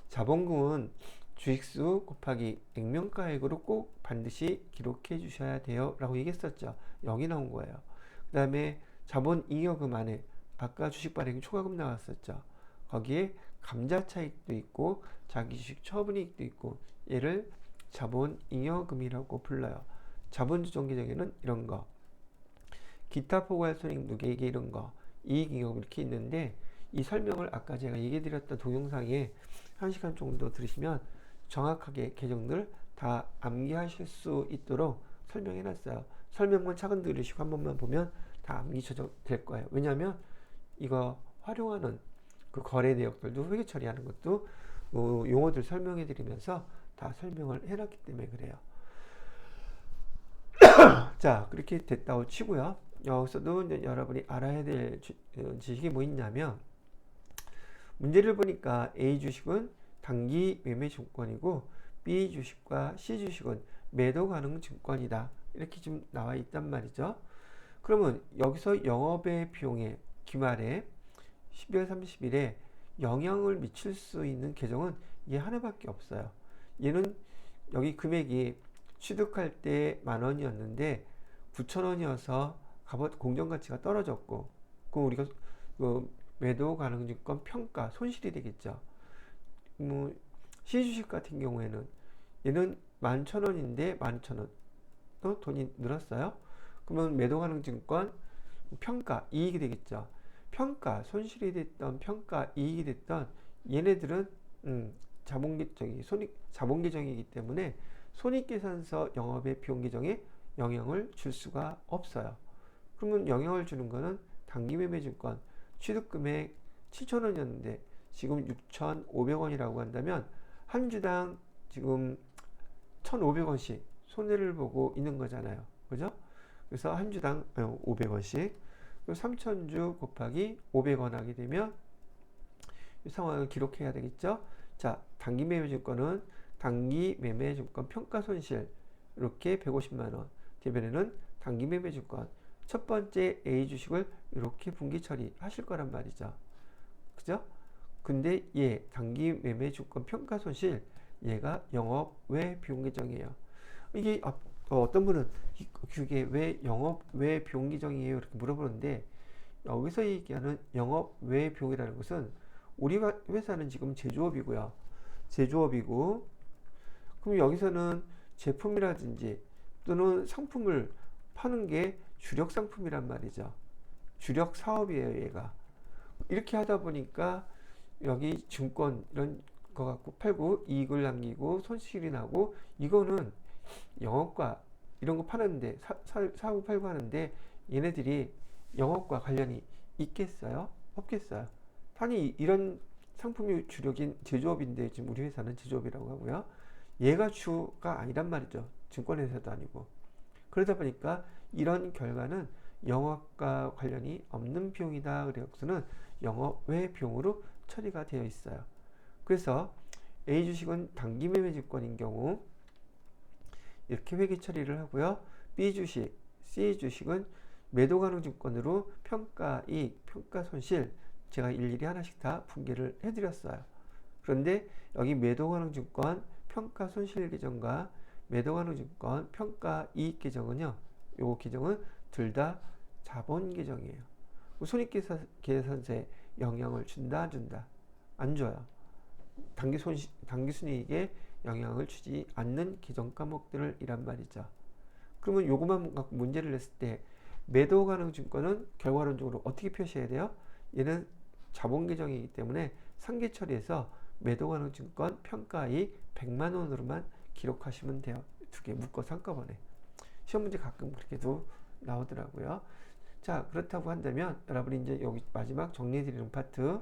자본금은 주식수 곱하기 액면가액으로 꼭 반드시 기록해 주셔야 돼요 라고 얘기했었죠. 여기 나온 거예요. 그 다음에 자본잉여금 안에 아까 주식 발행 초과금 나왔었죠. 거기에 감자차익도 있고 자기주식 처분이익도 있고, 얘를 자본잉여금이라고 불러요. 자본조정 계정에는 이런 거, 기타 포괄손익 누계액 이런 거, 이익잉여금 이렇게 있는데, 이 설명을 아까 제가 얘기해 드렸던 동영상에 1시간 정도 들으시면 정확하게 계정들 다 암기하실 수 있도록 설명해 놨어요. 설명만 차근 들으시고 한 번만 보면 다 암기 될 거예요. 왜냐하면 이거 활용하는 그 거래 내역들도 회계 처리하는 것도 용어들 설명해 드리면서 다 설명을 해놨기 때문에 그래요. 자, 그렇게 됐다고 치고요. 여기서도 이제 여러분이 알아야 될 지식이 뭐 있냐면, 문제를 보니까 A 주식은 단기 매매 증권이고 B 주식과 C 주식은 매도 가능 증권이다, 이렇게 지금 나와 있단 말이죠. 그러면 여기서 영업의 비용에 기말에 12월 30일에 영향을 미칠 수 있는 계정은 얘 하나밖에 없어요. 얘는 여기 금액이 취득할 때 10,000원이었는데 9,000원이어서 값어치 공정가치가 떨어졌고, 그럼 우리가 매도 가능 증권 평가 손실이 되겠죠. C주식 같은 경우에는 얘는 11,000원인데 12,000원 또 돈이 늘었어요. 그러면 매도 가능 증권 평가 이익이 되겠죠. 평가 손실이 됐던 평가 이익이 됐던 얘네들은 자본 계정이기 때문에 손익계산서 영업의 비용 계정에 영향을 줄 수가 없어요. 그러면 영향을 주는 거는 단기매매증권 취득금액 7,000원이었는데 지금 6,500원이라고 한다면 한 주당 지금 1,500원씩 손해를 보고 있는 거잖아요. 그죠? 그래서 한 주당 500원씩 3,000주 곱하기 500원 하게 되면 이 상황을 기록해야 되겠죠. 자, 단기매매증권은 단기매매증권 평가손실 이렇게 150만원, 대변에는 단기매매증권 첫 번째 A 주식을 이렇게 분기 처리하실 거란 말이죠. 그죠? 근데 얘 단기 매매 주권 평가 손실 얘가 영업 외 비용 계정이에요. 이게 어떤 분은 그게 왜 영업 외 비용 계정이에요? 이렇게 물어보는데 여기서 얘기하는 영업 외 비용이라는 것은 우리 회사는 지금 제조업이고요. 제조업이고 그럼 여기서는 제품이라든지 또는 상품을 파는 게 주력 상품이란 말이죠. 주력 사업이에요, 얘가. 이렇게 하다 보니까 여기 증권 이런 거 갖고 팔고 이익을 남기고 손실이 나고 이거는 영업과 이런 거 파는데 사고 팔고 하는데 얘네들이 영업과 관련이 있겠어요? 없겠어요? 아니 이런 상품이 주력인 제조업인데 지금 우리 회사는 제조업이라고 하고요. 얘가 주가 아니란 말이죠. 증권회사도 아니고. 그러다 보니까 이런 결과는 영업과 관련이 없는 비용이다. 그래서는 영업 외 비용으로 처리가 되어 있어요. 그래서 A 주식은 단기 매매 증권인 경우 이렇게 회계 처리를 하고요. B 주식, C 주식은 매도 가능 증권으로 평가 이익, 평가 손실 제가 일일이 하나씩 다 분개를 해드렸어요. 그런데 여기 매도 가능 증권 평가 손실 계정과 매도 가능 증권 평가 이익 계정은요. 요 계정은 둘 다 자본 계정이에요. 손익계산서에 영향을 준다, 안 준다? 안 줘요. 단기 순이익에 영향을 주지 않는 계정 과목들을 이란 말이죠. 그러면 요것만 갖고 문제를 냈을 때 매도 가능 증권은 결과론적으로 어떻게 표시해야 돼요? 얘는 자본 계정이기 때문에 상계 처리해서 매도 가능 증권 평가이익 100만 원으로만 기록하시면 돼요. 두 개 묶어서 한꺼번에. 시험 문제 가끔 그렇게도 나오더라고요. 자, 그렇다고 한다면 여러분이 이제 여기 마지막 정리해드리는 파트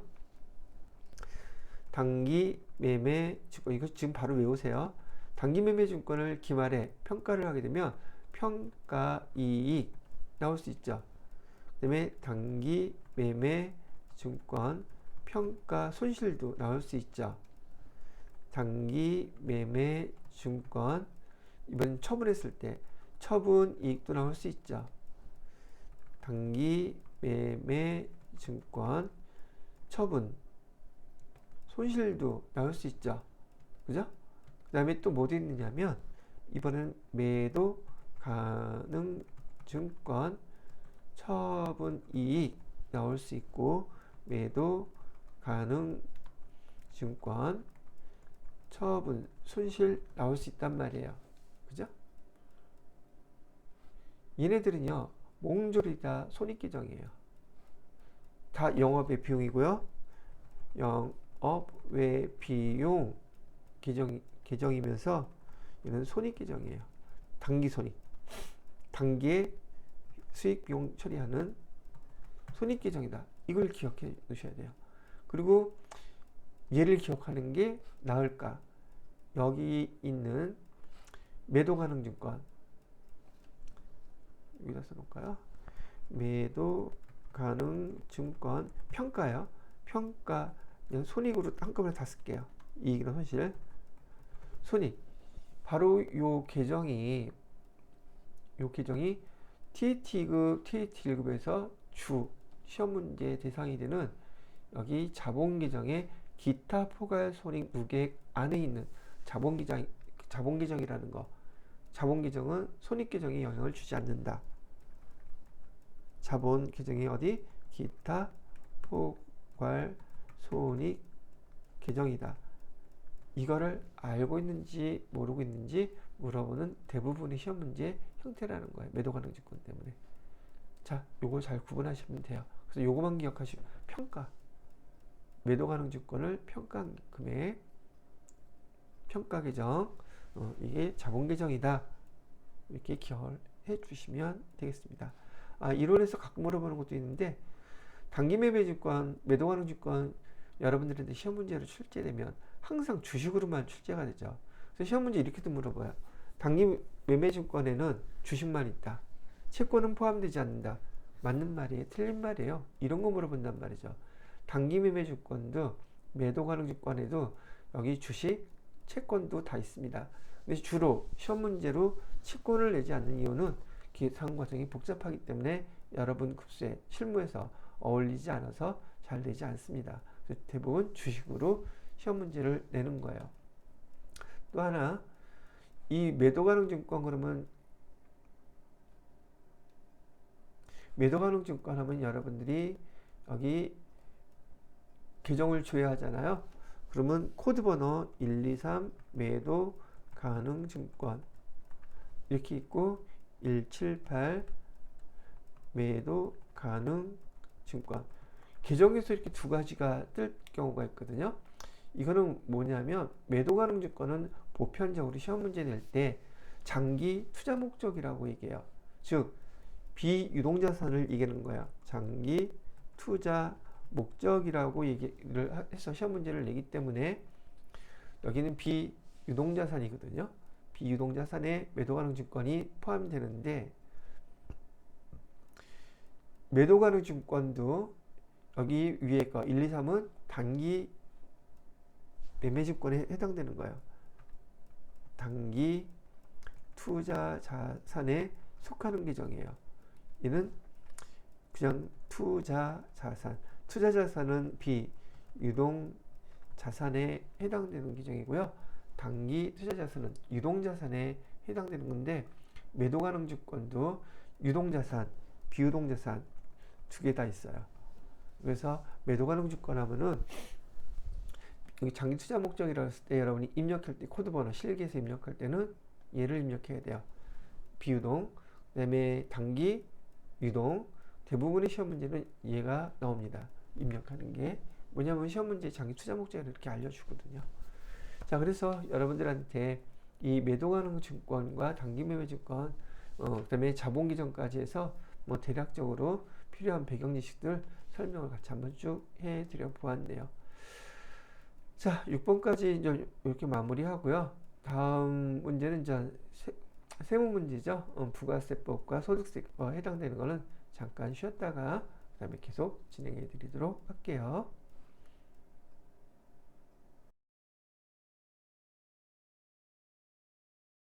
단기 매매 증권 이거 지금 바로 외우세요. 단기 매매 증권을 기말에 평가를 하게 되면 평가 이익 나올 수 있죠. 그 다음에 단기 매매 증권 평가 손실도 나올 수 있죠. 단기 매매 증권 이번 처분했을 때 처분 이익도 나올 수 있죠. 단기 매매 증권 처분 손실도 나올 수 있죠. 그죠? 그 다음에 또 뭐 있느냐면 이번엔 매도 가능 증권 처분 이익 나올 수 있고 매도 가능 증권 처분 손실 나올 수 있단 말이에요. 그죠? 얘네들은요 몽졸이 다 손익계정이에요. 다 영업의 비용이고요. 영업 외 비용 계정이면서 이는 손익계정이에요. 단기 손익. 단기에 수익 비용 처리하는 손익계정이다. 이걸 기억해 두셔야 돼요. 그리고 얘를 기억하는 게 나을까? 여기 있는 매도 가능 증권 여기다 써놓을까요? 매도 가능 증권 평가요. 평가 그냥 손익으로 한꺼번에 다 쓸게요. 이익이나 손실. 손익. 바로 요 계정이 TAT 1급에서 주 시험 문제 대상이 되는 여기 자본 계정의 기타 포괄 손익 무계획 안에 있는 자본 계정이라는 거. 자본 계정은 손익 계정에 영향을 주지 않는다. 자본 계정이 어디? 기타 포괄 손익 계정이다. 이거를 알고 있는지 모르고 있는지 물어보는 대부분의 시험 문제 형태라는 거예요. 매도 가능 증권 때문에. 자, 요거 잘 구분하시면 돼요. 그래서 요거만 기억하시고 평가. 매도 가능 증권을 평가한 금액 평가 계정 이게 자본 계정이다. 이렇게 기억을 해 주시면 되겠습니다. 이론에서 가끔 물어보는 것도 있는데 단기 매매 증권, 매도 가능 증권 여러분들한테 시험 문제로 출제되면 항상 주식으로만 출제가 되죠. 그래서 시험 문제 이렇게도 물어봐요. 단기 매매 증권에는 주식만 있다. 채권은 포함되지 않는다. 맞는 말이에요? 틀린 말이에요? 이런 거 물어본단 말이죠. 단기 매매 증권도 매도 가능 증권에도 여기 주식, 채권도 다 있습니다. 근데 주로 시험 문제로 채권을 내지 않는 이유는 계산 과정이 복잡하기 때문에 여러분 급수에 실무에서 어울리지 않아서 잘 되지 않습니다. 대부분 주식으로 시험 문제를 내는 거예요. 또 하나, 이 매도 가능 증권 그러면 매도 가능 증권 하면 여러분들이 여기 계정을 줘야 하잖아요. 그러면 코드 번호 123 매도 가능 증권 이렇게 있고 178 매도 가능 증권 계정에서 이렇게 두 가지가 뜰 경우가 있거든요. 이거는 뭐냐면 매도 가능 증권은 보편적으로 시험 문제 낼 때 장기 투자 목적이라고 얘기해요. 즉 비유동자산을 얘기하는 거야. 장기 투자 목적이라고 얘기를 해서 시험 문제를 내기 때문에 여기는 비유동자산이거든요. 비유동자산에 매도 가능 증권이 포함되는데 매도 가능 증권도 여기 위에 거 1, 2, 3은 단기 매매 증권에 해당되는 거예요. 단기 투자 자산에 속하는 계정이에요. 얘는 그냥 투자 자산. 투자 자산은 비유동 자산에 해당되는 계정이고요. 단기 투자 자산은 유동 자산에 해당되는 건데 매도 가능 증권도 유동 자산, 비유동 자산 두 개 다 있어요. 그래서 매도 가능 증권 하면은 여기 장기 투자 목적이라고 했을 때 여러분이 입력할 때 코드 번호 실기에서 입력할 때는 얘를 입력해야 돼요. 비유동, 그다음에 단기 유동 대부분의 시험 문제는 얘가 나옵니다. 입력하는 게 뭐냐면 시험 문제 장기 투자 목적을 이렇게 알려주거든요. 자, 그래서 여러분들한테 이 매도 가능 증권과 단기 매매 증권, 그다음에 자본 기전까지 해서 뭐 대략적으로 필요한 배경 지식들 설명을 같이 한번 쭉 해드려 보았네요. 자, 6번까지 이제 이렇게 마무리하고요. 다음 문제는 이제 세무 문제죠. 부가세법과 소득세법 해당되는 거는 잠깐 쉬었다가 그다음에 계속 진행해 드리도록 할게요.